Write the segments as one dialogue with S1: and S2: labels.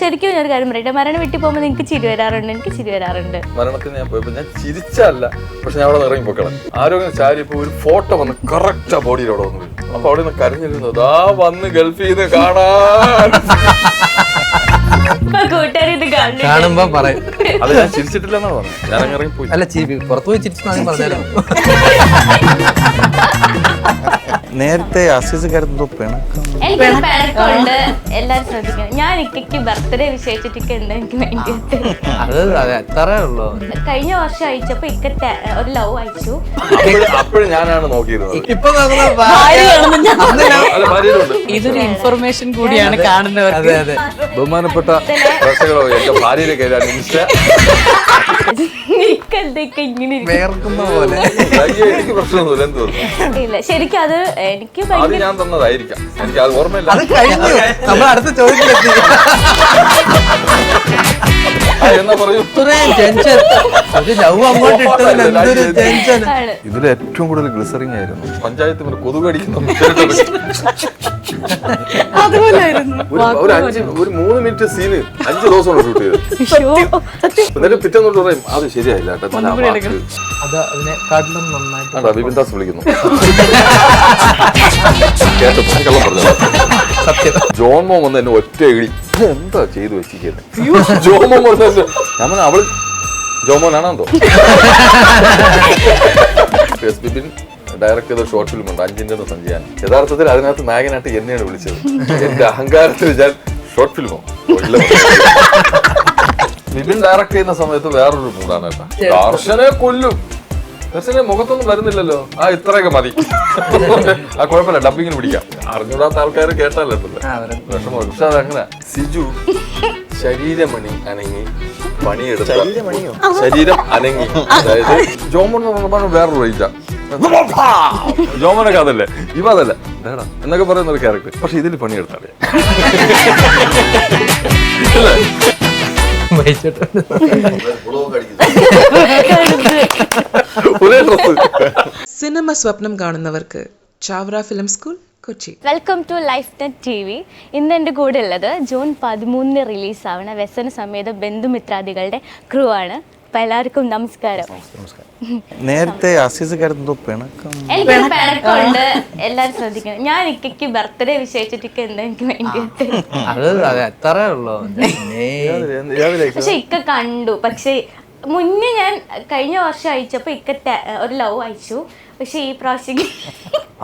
S1: ശരിക്കും ഞാൻ ഒരു കാര്യം പറയട്ടെ, മരണം വീട്ടിൽ പോകുമ്പോൾ നിങ്ങൾക്ക് ചിരി വരാറുണ്ട്, എനിക്ക് ചിരി വരാറുണ്ട്.
S2: മരണത്തിന് ഞാൻ പോയപ്പോ ഞാൻ ചിരിച്ചല്ല, പക്ഷെ ഞാൻ അവിടെ നിന്ന് ഇറങ്ങി പോക്കണം. ആരോഗ്യം ചാരിപ്പോ ഒരു ഫോട്ടോ വന്ന് കറക്റ്റ് ആ ബോഡിയിൽ അവിടെ വന്നു. അപ്പൊ അവിടെ നിന്ന് കരഞ്ഞിരുന്നത് ആ വന്ന് ഗൾഫിൽ നിന്ന് കാണാൻ
S1: കൂട്ടുകാർ ഇത്
S3: കാണുമ്പോ പറയും
S2: അത് ഞാൻ ചിരിച്ചിട്ടില്ലെന്നാണ് പറഞ്ഞത്. ഞാൻ അങ്ങ് ഇറങ്ങി പോയി.
S3: അല്ല പുറത്തു പോയി ചിരിച്ചു പറഞ്ഞാലും
S4: നേരത്തെ അസീസ് കരുതോ പിണക്കം
S1: എനിക്കൊരു പിണക്കമുണ്ട്, എല്ലാരും ശ്രദ്ധിക്കണം. ഞാൻ ഇക്കയ്ക്ക് ബർത്ത്ഡേ വിശേഷിച്ചിട്ട് എന്താ എനിക്ക് വേണ്ടിയിട്ട്
S3: അത് എത്രേ ഉള്ളൂ.
S1: കഴിഞ്ഞ വർഷം അയച്ചപ്പോ ഇക്ക ഒരു ലവ് അയച്ചു.
S2: അപ്പോഴും ഞാനാണ് നോക്കിയിരുന്നത്.
S3: ഇപ്പൊ
S5: ഇതൊരു ഇൻഫർമേഷൻ കൂടിയാണ് കാണുന്നവർക്ക്.
S3: അതെ അതെ
S2: ബഹുമാനപ്പെട്ട പ്രേക്ഷകരോ, എന്റെ ഭാര്യയുടെ കയ്യിലാണ് ഇൻസ്റ്റ.
S1: ഇക്ക എന്തൊക്കെ ഇങ്ങനെ
S3: വേർക്കുന്ന പോലെ.
S2: എനിക്ക് പ്രശ്നമൊന്നുമില്ല, എന്ത് തോന്നുന്നു.
S1: ഇല്ല, ശരിക്കും അത് എനിക്ക്
S2: അത് ഞാൻ തന്നതായിരിക്കാം, എനിക്ക് അത് ഓർമ്മയില്ല.
S3: അത് കഴിഞ്ഞു. നമ്മൾ അടുത്ത ചോദ്യത്തിലെത്തി.
S2: എന്നാ പറയൂ.
S3: ഇത്രയും ടെൻഷൻ, ഒരു ലവ് അങ്ങോട്ട് ഇട്ടതിന് എന്തൊരു ടെൻഷൻ.
S2: ഇതിൽ ഏറ്റവും കൂടുതൽ ഗ്ലിസറിങ് ആയിരുന്നു. പഞ്ചായത്ത് കൊതുക് അടിക്കുന്ന
S5: അതുപോലായിരുന്നു.
S2: ഒരു 3 മിനിറ്റ് സീന് 5 ദിവസം ഷൂട്ട് ചെയ്ത്. എന്നിട്ട് പിറ്റേന്നോട്ട് പറയും അത് ശരിയായില്ല കേട്ടോ.
S3: അത് അതിനെക്കാട്ടിലും നന്നായിട്ട്
S2: ബിബിൻദാസ് വിളിക്കുന്നു. കേട്ടോ, കള്ളം പറഞ്ഞത്.
S3: സത്യം.
S2: ജോൺമോൻ വന്ന് എന്നെ ഒറ്റ ഇടി എന്താ ചെയ്തു വെച്ചിരിക്കുന്നത്. ജോമോൻ പറഞ്ഞ ഞാൻ പറഞ്ഞ അവള് ജോമോനാണെന്തോ. ബിബിൻ ഡയറക്ട് ചെയ്ത ഷോർട്ട് ഫിലിം ഉണ്ട് 5 സഞ്ചിയാൻ. യഥാർത്ഥത്തിൽ അതിനകത്ത് നായകനായിട്ട് എന്നെയാണ് വിളിച്ചത്. എന്റെ അഹങ്കാരത്തിൽ ഞാൻ ഷോർട്ട് ഫിലിമോ ബിബിൻ ഡയറക്ട് ചെയ്യുന്ന സമയത്ത് വേറൊരു മൂടാണ് കേട്ടോ. ദർശനെ കൊല്ലും. ദർശനെ മുഖത്തൊന്നും വരുന്നില്ലല്ലോ, ആ ഇത്രയൊക്കെ മതി. ആ കുഴപ്പമില്ല, ഡബിങ്ങിന് പിടിക്കാം. അറിഞ്ഞൂടാത്ത ആൾക്കാർ കേട്ടാലോ വിഷമോ. പക്ഷെ അതങ്ങനെ സിജു ശരീരമണി അനങ്ങി പണിയെടുത്ത ശരീരം അനങ്ങി. അതായത് ജോമോൻ വേറൊരു റേഞ്ചാ. ജോമനൊക്കെ അതല്ലേ, ഇവ അതല്ല എന്നൊക്കെ പറയുന്ന ഒരു ക്യാരക്ടർ. പക്ഷെ ഇതിൽ പണിയെടുത്താലേ
S6: സിനിമ സ്വപ്നം കാണുന്നവർക്ക് Chavara film school Kochi.
S1: Welcome to life net TV. ഇന്ന് എൻ്റെ കൂടെ ഉള്ളത് ജൂൺ 13 റിലീസാവണ വ്യസന സമേത ബന്ധുമിത്രാദികളുടെ ക്രൂ ആണ്. അപ്പൊ എല്ലാവർക്കും നമസ്കാരം.
S4: നേരത്തെ അസീസ് കരുതോ പിണക്കം
S1: എനിക്കൊരു പിണക്കമുണ്ട്, എല്ലാരും ശ്രദ്ധിക്കണം. ഞാൻ ഇക്കയ്ക്ക് ബർത്ത്ഡേ വിശേഷിച്ചിട്ട് എന്താ എനിക്ക് വേണ്ടിയിട്ട്
S3: അത് എത്രേ ഉള്ളൂ.
S1: പക്ഷെ ഇക്ക കണ്ടു. പക്ഷെ മുന്നേ ഞാൻ കഴിഞ്ഞ വർഷം അയച്ചപ്പോ ഇക്ക ഒരു ലവ് അയച്ചു. പക്ഷെ ഈ പ്രാവശ്യം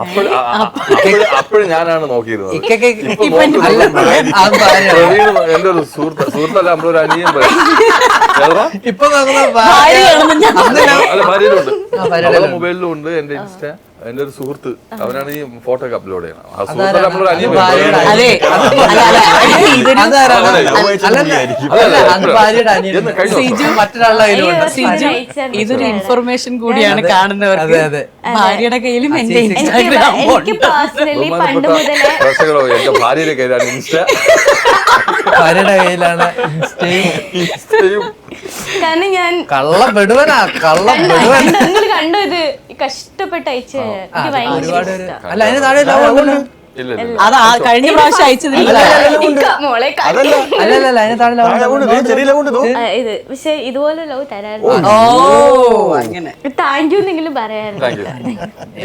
S2: അപ്പോഴും ഞാനാണ് നോക്കിയിരുന്നത്. എന്റെ ഒരു സുഹൃത്തല്ല, നമ്മളൊരു അനിയൻ
S3: ഇപ്പൊ
S2: ഭാര്യയിലുണ്ട്, മൊബൈലിലും ഉണ്ട് എന്റെ ഇൻസ്റ്റ. എന്റെ ഒരു സുഹൃത്ത്, അവനാണ് ഈ ഫോട്ടോ ഒക്കെ അപ്ലോഡ് ചെയ്യണം. ആ സുഹൃത്തല്ല, നമ്മളൊരു അനിയൻ.
S5: ഇതൊരു ഇൻഫർമേഷൻ കൂടിയാണ് കാണുന്നവർക്ക്. ഭാര്യയുടെ കയ്യിലും എന്റെ
S1: എനിക്ക് പേഴ്സണലി പണ്ട് മുതലേ
S2: പ്രേക്ഷകരോ, എന്റെ ഭാര്യയുടെ കയ്യിലാണ് ഇൻസ്റ്റ.
S3: ഭാര്യയുടെ കയ്യിലാണ് ഇൻസ്റ്റയും.
S1: കാരണം ഞാൻ
S3: കള്ളപ്പെടുവനാ
S1: നിങ്ങൾ കണ്ടോ ഇത് കഷ്ടപ്പെട്ട് അയച്ചു. എനിക്ക് ഭയങ്കര ഇഷ്ടം.
S3: അല്ല അതിന് താഴെ ലവ് ഉണ്ടല്ലോ.
S2: ഇല്ല
S5: അത് കഴിഞ്ഞ പ്രാവശ്യം അയച്ചതില്ല.
S1: മോളെ
S3: അല്ലല്ല അതിന് താഴെ ലവ്
S1: ഇത് പക്ഷെ ഇതുപോലെ ലവ് തരാറുണ്ട്.
S5: ഓ അങ്ങനെ.
S1: താങ്ക് യു എന്നെങ്കിലും പറയാറുണ്ട്.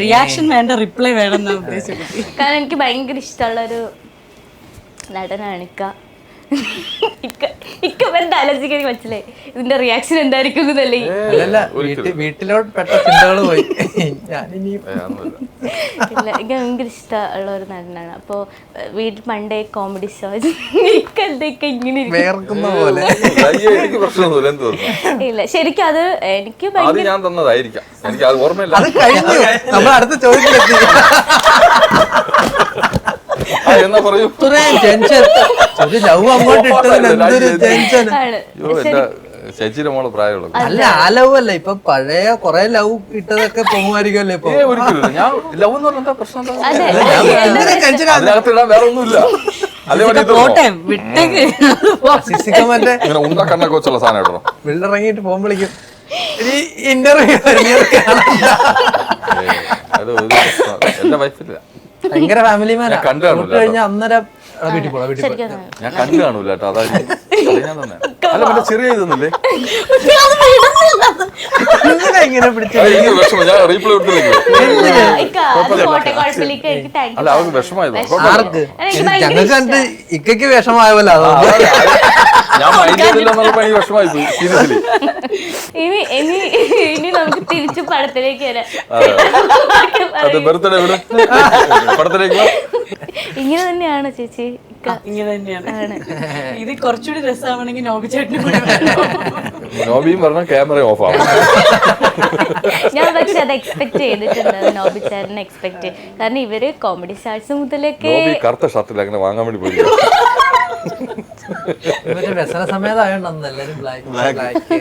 S5: റിയാക്ഷൻ വേണ്ട, റിപ്ലൈ വേണം എന്നാ ഉദ്ദേശിച്ചത്.
S1: കാരണം എനിക്ക് ഭയങ്കര ഇഷ്ടമുള്ള ഒരു നടനാണ് ഇക്ക. ഇക്ക എന്താ ആലോചിക്കാൻ മനസ്സിലായി ഇതിന്റെ റിയാക്ഷൻ എന്തായിരിക്കും എന്നല്ലേ.
S3: വീട്ടിലോട്ട് പെട്ട ചിന്തകള് പോയി. ഞാനിനി
S1: ഇല്ല, എനിക്ക് ഭയങ്കര ഇഷ്ടമുള്ള ഒരു നടനാണ്. അപ്പൊ വീട്ടിൽ പണ്ടേ കോമഡി ഷോ ഇക്ക എന്തൊക്കെ ഇങ്ങനെ
S3: വേർക്കുന്ന പോലെ.
S2: എനിക്ക് പ്രശ്നമൊന്നുമില്ല, എന്ത് തോന്നുന്നു.
S1: ഇല്ല, ശരിക്കും അത് എനിക്ക്
S2: അത് ഞാൻ തന്നതായിരിക്കാം, എനിക്ക് അത് ഓർമ്മയില്ല.
S3: അത് കഴിഞ്ഞു. നമ്മൾ അടുത്ത ചോദ്യത്തിലെത്തി.
S2: എന്നാ പറയൂ.
S3: ഇത്രയും ടെൻഷൻ, ഒരു ലവ് അങ്ങോട്ട് ഇട്ടതിന് എന്തൊരു ടെൻഷൻ.
S2: എന്റെ ചേച്ചിയുടെ മോള് പ്രായമുള്ളത്
S3: അല്ല, ആ ലവ് അല്ല, ഇപ്പൊ പഴയ കൊറേ ലവ് ഇട്ടതൊക്കെ പോകുമായിരിക്കുമല്ലോ ഇപ്പൊ.
S2: ഒരിക്കലും ഞാൻ ലവ് എന്ന് പറഞ്ഞാൽ പ്രശ്നം
S3: ടെൻഷൻ.
S2: ഇടാൻ വേറെ ഒന്നുമില്ല.
S3: മറ്റേ
S2: ഇങ്ങനെ ഉണ്ട കണ്ണൊക്കെ വെച്ചുള്ള സാധനം ഇടണം.
S3: വെള്ളിറങ്ങിയിട്ട് ഫോൺ വിളിക്കും, ഇന്റർവ്യൂ
S2: എന്റെ വൈഫില്ല,
S3: ഭയങ്കര ഫാമിലി മാനാ. കഴിഞ്ഞാൽ അന്നേരം വീട്ടിൽ പോടാ വീട്ടിൽ
S1: ശരിക്കും
S3: പോടാ.
S1: അതാണ്.
S2: ഞാൻ കണ്ടു കാണൂല കേട്ടോ, അതാ ഞാൻ തന്നെ. അല്ല മറ്റേ ചെറിയ ഇതൊന്നുമില്ലേ?
S3: ഇങ്ങനെ പിടിച്ച്
S2: എനിക്ക് വിഷമം, ഞാൻ റീപ്ലൈ കൊടുത്തില്ലെങ്കിൽ.
S1: ഇക്ക, അത് പോട്ടെ, കുഴപ്പമില്ല. ഇക്ക, എനിക്ക് thank you
S2: അല്ല അവർക്ക് വിഷമായതോ?
S3: ആർക്ക്
S1: എനിക്ക് ഭയങ്കര
S3: ഞങ്ങൾക്ക് കണ്ട് ഇക്കയ്ക്ക് വിഷമായ പോലെ
S2: ഞാൻ മൈൻഡ് ചെയ്തില്ല എന്നുള്ളപ്പോ എനിക്ക് വിഷമായി പോയി സീരിയസ്ലി.
S1: ഇനി ഇനി ഇനി നമുക്ക് തിരിച്ചു പടത്തിലേക്ക് വരാം.
S2: അത് ബർത്ത്ഡേ വിട്, പടത്തിലേക്ക് വാ.
S1: ഇങ്ങനെ തന്നെയാണ് ചേച്ചി ഇക്ക.
S5: ഇങ്ങനെ തന്നെയാണ്. ഇത് കുറച്ചുകൂടി രസമാണെങ്കിൽ നോബിച്ചേട്ടനും കൂടി
S2: നോബിയും പറഞ്ഞ ക്യാമറ ഓഫ് ആവും.
S1: ഞാൻ പക്ഷെ അത് എക്സ്പെക്ട് ചെയ്തിട്ടുണ്ട്, നോബിച്ചാരനെ എക്സ്പെക്ട്. കാരണം ഇവര് കോമഡി സ്റ്റാർസ് മുതലൊക്കെ
S2: നോബി കറുത്ത ഷർട്ടിൽ അങ്ങനെ വാങ്ങാൻ വേണ്ടി പോയി.
S3: ഇവര് വ്യസന സമയത്തായോണ്ടെന്ന് എല്ലാരും ബ്ലാക്ക്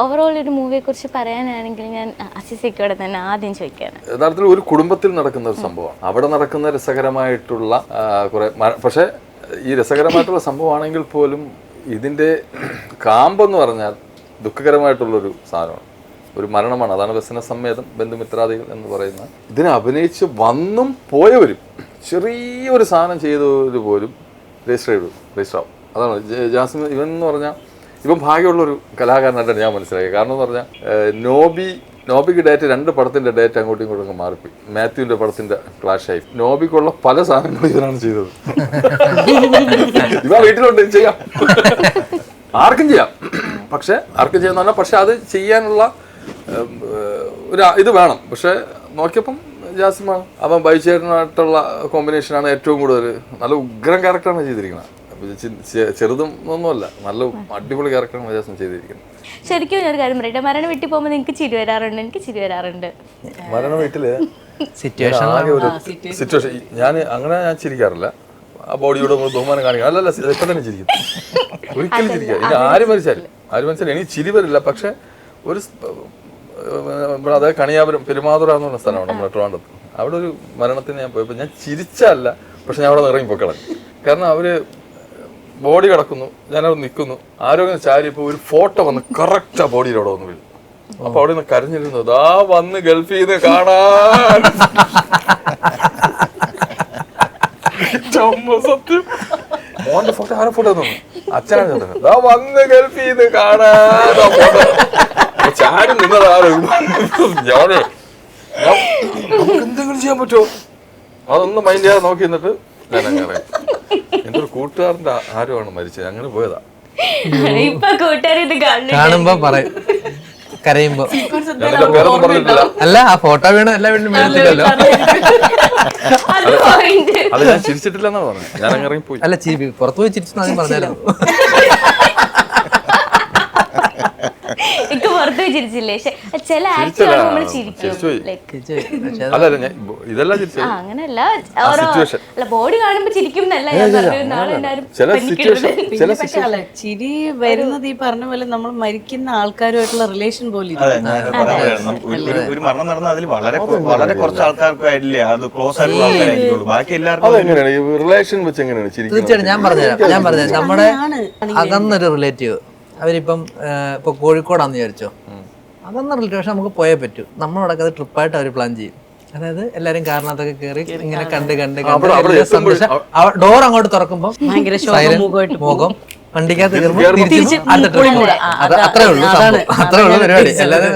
S1: ഓവറോൾ ഒരു മൂവിയെ കുറിച്ച് പറയാനാണെങ്കിൽ ഞാൻ അസിസിക്കോടെ തന്നെ ആദ്യം ചോദിക്കാണ്.
S2: യഥാർത്ഥത്തിൽ ഒരു കുടുംബത്തിൽ നടക്കുന്ന ഒരു സംഭവമാണ്. അവിടെ നടക്കുന്ന രസകരമായിട്ടുള്ള കുറെ, പക്ഷെ ഈ രസകരമായിട്ടുള്ള സംഭവമാണെങ്കിൽ പോലും ഇതിന്റെ കാമ്പെന്ന് പറഞ്ഞാൽ ദുഃഖകരമായിട്ടുള്ളൊരു സാധനമാണ്, ഒരു മരണമാണ്. അതാണ് വ്യസന സമ്മേതം ബന്ധുമിത്രാദികൾ എന്ന് പറയുന്ന. ഇതിനെ അഭിനയിച്ച് വന്നും പോയവരും ചെറിയൊരു സാധനം ചെയ്തവർ പോലും രജിസ്റ്റർ ആവും. അതാണ് ജാസ്മിൻ. ഇവൻ എന്ന് പറഞ്ഞാൽ ഇവൻ ഭാഗ്യമുള്ളൊരു കലാകാരനായിട്ടാണ് ഞാൻ മനസ്സിലാക്കിയത്. കാരണം എന്ന് പറഞ്ഞാൽ നോബിക്ക് ഡേറ്റ്, 2 പടത്തിന്റെ ഡേറ്റ് അങ്ങോട്ടും ഇങ്ങോട്ടും മാറിപ്പോയി. മാത്യുവിന്റെ പടത്തിന്റെ ക്ലാഷായി. നോബിക്കുള്ള പല സാധനങ്ങളും ഇവരാണ് ചെയ്തത്. ഇവ വീട്ടിലുണ്ട്, ചെയ്യാം, ആർക്കും ചെയ്യാം. പക്ഷെ ആർക്കും ചെയ്യാന്ന് പറഞ്ഞാൽ പക്ഷെ അത് ചെയ്യാനുള്ള ഒരു ഇത് വേണം. പക്ഷെ നോക്കിയപ്പം ജാസിമാണ്. അവൻ ബൈചേട്ടനായിട്ടുള്ള കോമ്പിനേഷനാണ് ഏറ്റവും കൂടുതൽ. നല്ല ഉഗ്രം ക്യാരക്ടറാണ് ചെയ്തിരിക്കുന്നത്. ചെറുതും ഒന്നുമല്ല, നല്ല അടിപൊളി ക്യാരക്ടറാണ് ജാസ്മിൻ ചെയ്തിരിക്കുന്നത്.
S1: ശരിക്കും ഒരു കാര്യം പറയട്ടെ, മരണ വീട്ടിൽ പോകുമ്പോൾ നിങ്ങൾക്ക് ചിരി വരാറുണ്ട്, എനിക്ക് ചിരി വരാറുണ്ട്.
S2: മരണ വീട്ടില്
S3: സിറ്റുവേഷൻ
S2: ആകെ ഒരു സിറ്റുവേഷൻ, ഞാൻ ചിരിക്കാറില്ല. ആ ബോഡിയോട് ബഹുമാനം കാണിക്കാം. അല്ലല്ല, ഇപ്പൊ തന്നെ ചിരിക്കും, ഒരിക്കലും ചിരിക്കാം. ഇനി ആര് മരിച്ചാലും എനിക്ക് ചിരി വരില്ല. പക്ഷെ ഒരു അതായത് കണിയാപുരം പെരുമാതുറ എന്ന് പറഞ്ഞ സ്ഥലമാണ് നമ്മുടെ ട്രിവാൻഡ്രത്ത്. അവിടെ ഒരു മരണത്തിന് ഞാൻ പോയപ്പോൾ ഞാൻ ചിരിച്ചല്ല, പക്ഷെ ഞാൻ അവിടെ നിന്ന് ഇറങ്ങി പൊക്കളഞ്ഞു. കാരണം അവര് ബോഡി കിടക്കുന്നു, ഞാനവിടെ നിൽക്കുന്നു, ആരോഗ്യം ചാരിയപ്പോൾ ഒരു ഫോട്ടോ വന്ന് കറക്റ്റ് ആ ബോഡിയിൽ അവിടെ വന്ന് വീഴും. അപ്പൊ അവിടെ നിന്ന് കരഞ്ഞിരുന്നു, ദാ വന്ന് ഗൾഫിൽ നിന്ന് കാണാൻ. സത്യം മോന്റെ ഫോട്ടോ, ആരെ ഫോട്ടോ തോന്നുന്നു, അച്ഛനാണ് കണ്ടത്. ദാ വന്ന് ഗൾഫിൽ നിന്ന് കാണാൻ ഫോട്ടോ ചാടി നിന്നതാണ്. ഞാന് നമുക്ക് എന്തെങ്കിലും ചെയ്യാൻ പറ്റുമോ, അതൊന്നും മൈൻഡ് ചെയ്യാതെ നോക്കി നിന്നിട്ട് ഞാൻ അങ്ങനെ എന്റെ ഒരു കൂട്ടുകാരന്റെ ആരുമാണ് മരിച്ചത്, അങ്ങനെ പോയതാ.
S1: ഇപ്പൊ കൂട്ടുകാർ ഇത്
S3: കാണുമ്പോ പറയും, കരയുമ്പോ.
S2: ഞാനെല്ലാം പേരൊന്നും പറഞ്ഞിട്ടില്ല.
S3: അല്ല, ആ ഫോട്ടോ വീണ് എല്ലാ വീണ്ടും മേടിച്ചില്ലല്ലോ.
S2: അത് ഞാൻ ചിരിച്ചിട്ടില്ല എന്നാണ് പറഞ്ഞത്. ഞാൻ അങ്ങനെ ഇറങ്ങി പോയി.
S3: അല്ല, പുറത്തു പോയി ചിരിച്ചു ആദ്യം പറഞ്ഞാലോ.
S1: എനിക്ക് പുറത്ത് ചിരിച്ചില്ലേ, പക്ഷെ ചില ആക്ടർ നമ്മൾ ചിരിക്കും.
S2: അല്ല ഇതെല്ലാം ചിരിച്ചു.
S1: അങ്ങനെയല്ല, ബോഡി കാണുമ്പോ ചിരിക്കും എന്നല്ല ഞാൻ പറഞ്ഞത്. നാളെ എല്ലാവരും
S5: അല്ല, ചിരി വരുന്നത് ഈ പറഞ്ഞ പോലെ നമ്മൾ മരിക്കുന്ന ആൾക്കാരുമായിട്ടുള്ള റിലേഷൻ പോലെ
S4: ഒരു മരണം നടന്നാൽ അതിൽ വളരെ കുറച്ച് ആൾക്കാർക്കായിട്ടില്ലേ അത് ക്ലോസ് ആയിട്ടുള്ള ആൾക്കാരായിരിക്കുള്ളൂ. ബാക്കി എല്ലാവർക്കും
S2: അതെങ്ങനെയാണ് ഈ റിലേഷൻ വെച്ച് എങ്ങനെയാണ് ചിരിക്കുന്നത്?
S3: തീർച്ചയായിട്ടും ഞാൻ പറഞ്ഞുതരാം. നമ്മുടെ അകന്നൊരു റിലേറ്റീവ്, അവരിപ്പം ഇപ്പൊ കോഴിക്കോടാന്ന് വിചാരിച്ചോ, അതൊന്നും റിലേറ്റീവ്, പക്ഷെ നമുക്ക് പോയേ പറ്റൂ. നമ്മളോടൊക്കെ അത് ട്രിപ്പായിട്ട് അവർ പ്ലാൻ ചെയ്യും. അതായത് എല്ലാരും കാരണത്തൊക്കെ കയറി ഇങ്ങനെ കണ്ട് സന്തോഷം. ഡോർ അങ്ങോട്ട് തുറക്കുമ്പോ മുഖം വണ്ടിക്കകത്ത് അത്രേ ഉള്ളൂ പരിപാടി. അല്ലാതെ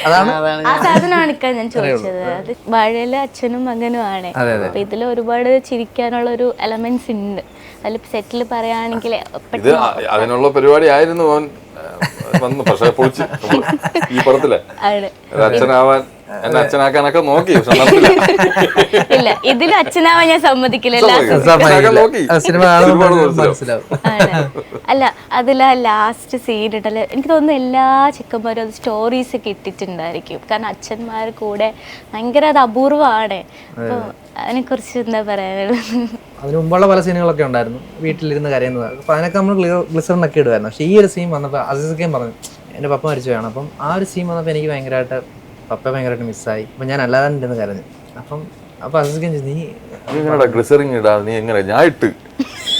S3: അതാണ്
S1: ആ സാധനമാണ് ഇക്ക ഞാൻ ചോദിച്ചത്. അത് വാഴയിലെ അച്ഛനും മകനും ആണ്. അപ്പൊ ഇതിൽ ഒരുപാട് ചിരിക്കാനുള്ള ഒരു എലമെന്റ്സ് ഉണ്ട്. അതിൽ സെറ്റിൽ പറയുകയാണെങ്കിൽ
S2: ഇത് അതിനുള്ള പരിപാടി ആയിരുന്നു അവൻ വന്നു, പക്ഷെ പൊളിച്ച് ഈ പടത്തിലെ അച്ഛനാവാൻ എന്നെ അച്ഛനാക്കാനൊക്കെ നോക്കി, പക്ഷെ നടന്നില്ല.
S1: ഇല്ല, ഇതിൽ അച്ഛനാവാൻ ഞാൻ സമ്മതിക്കില്ല. അല്ല, അതിലാ ലാസ്റ്റ് സീൻ ഇട്ടല് എനിക്ക് തോന്നുന്നു എല്ലാ ചെക്കന്മാരും അത് സ്റ്റോറീസ് ഒക്കെ ഇട്ടിട്ടുണ്ടായിരിക്കും. കാരണം അച്ഛന്മാർ കൂടെ ഭയങ്കര അത് അപൂർവമാണ്. അപ്പൊ അതിനെ കുറിച്ച് എന്താ പറയാനുള്ളത്?
S3: അതിന് മുമ്പുള്ള പല സീനുകളൊക്കെ ഉണ്ടായിരുന്നു, വീട്ടിലിരുന്ന് കരയുന്നത്. അപ്പൊ അതിനൊക്കെ നമ്മൾ ഗ്ലിസറിനൊക്കെ ഇടുമായിരുന്നു. പക്ഷെ ഈ ഒരു സീൻ വന്നപ്പോൾ അസീസൊക്കെയും പറഞ്ഞു എൻ്റെ പപ്പ മരിച്ചു വേണം. അപ്പം ആ ഒരു സീൻ വന്നപ്പോൾ എനിക്ക് ഭയങ്കരമായിട്ട് പപ്പ ഭയങ്കരമായിട്ട് മിസ്സായി. അപ്പം ഞാൻ അല്ലാതെ ഇരുന്ന് കരഞ്ഞു. അപ്പം അസീസൊക്കെയും ചോദിച്ചു, നീ
S2: ഗ്ലിസറിങ് ഇടാതെ നീ എങ്ങനെ, ഞാൻ ഇട്ട്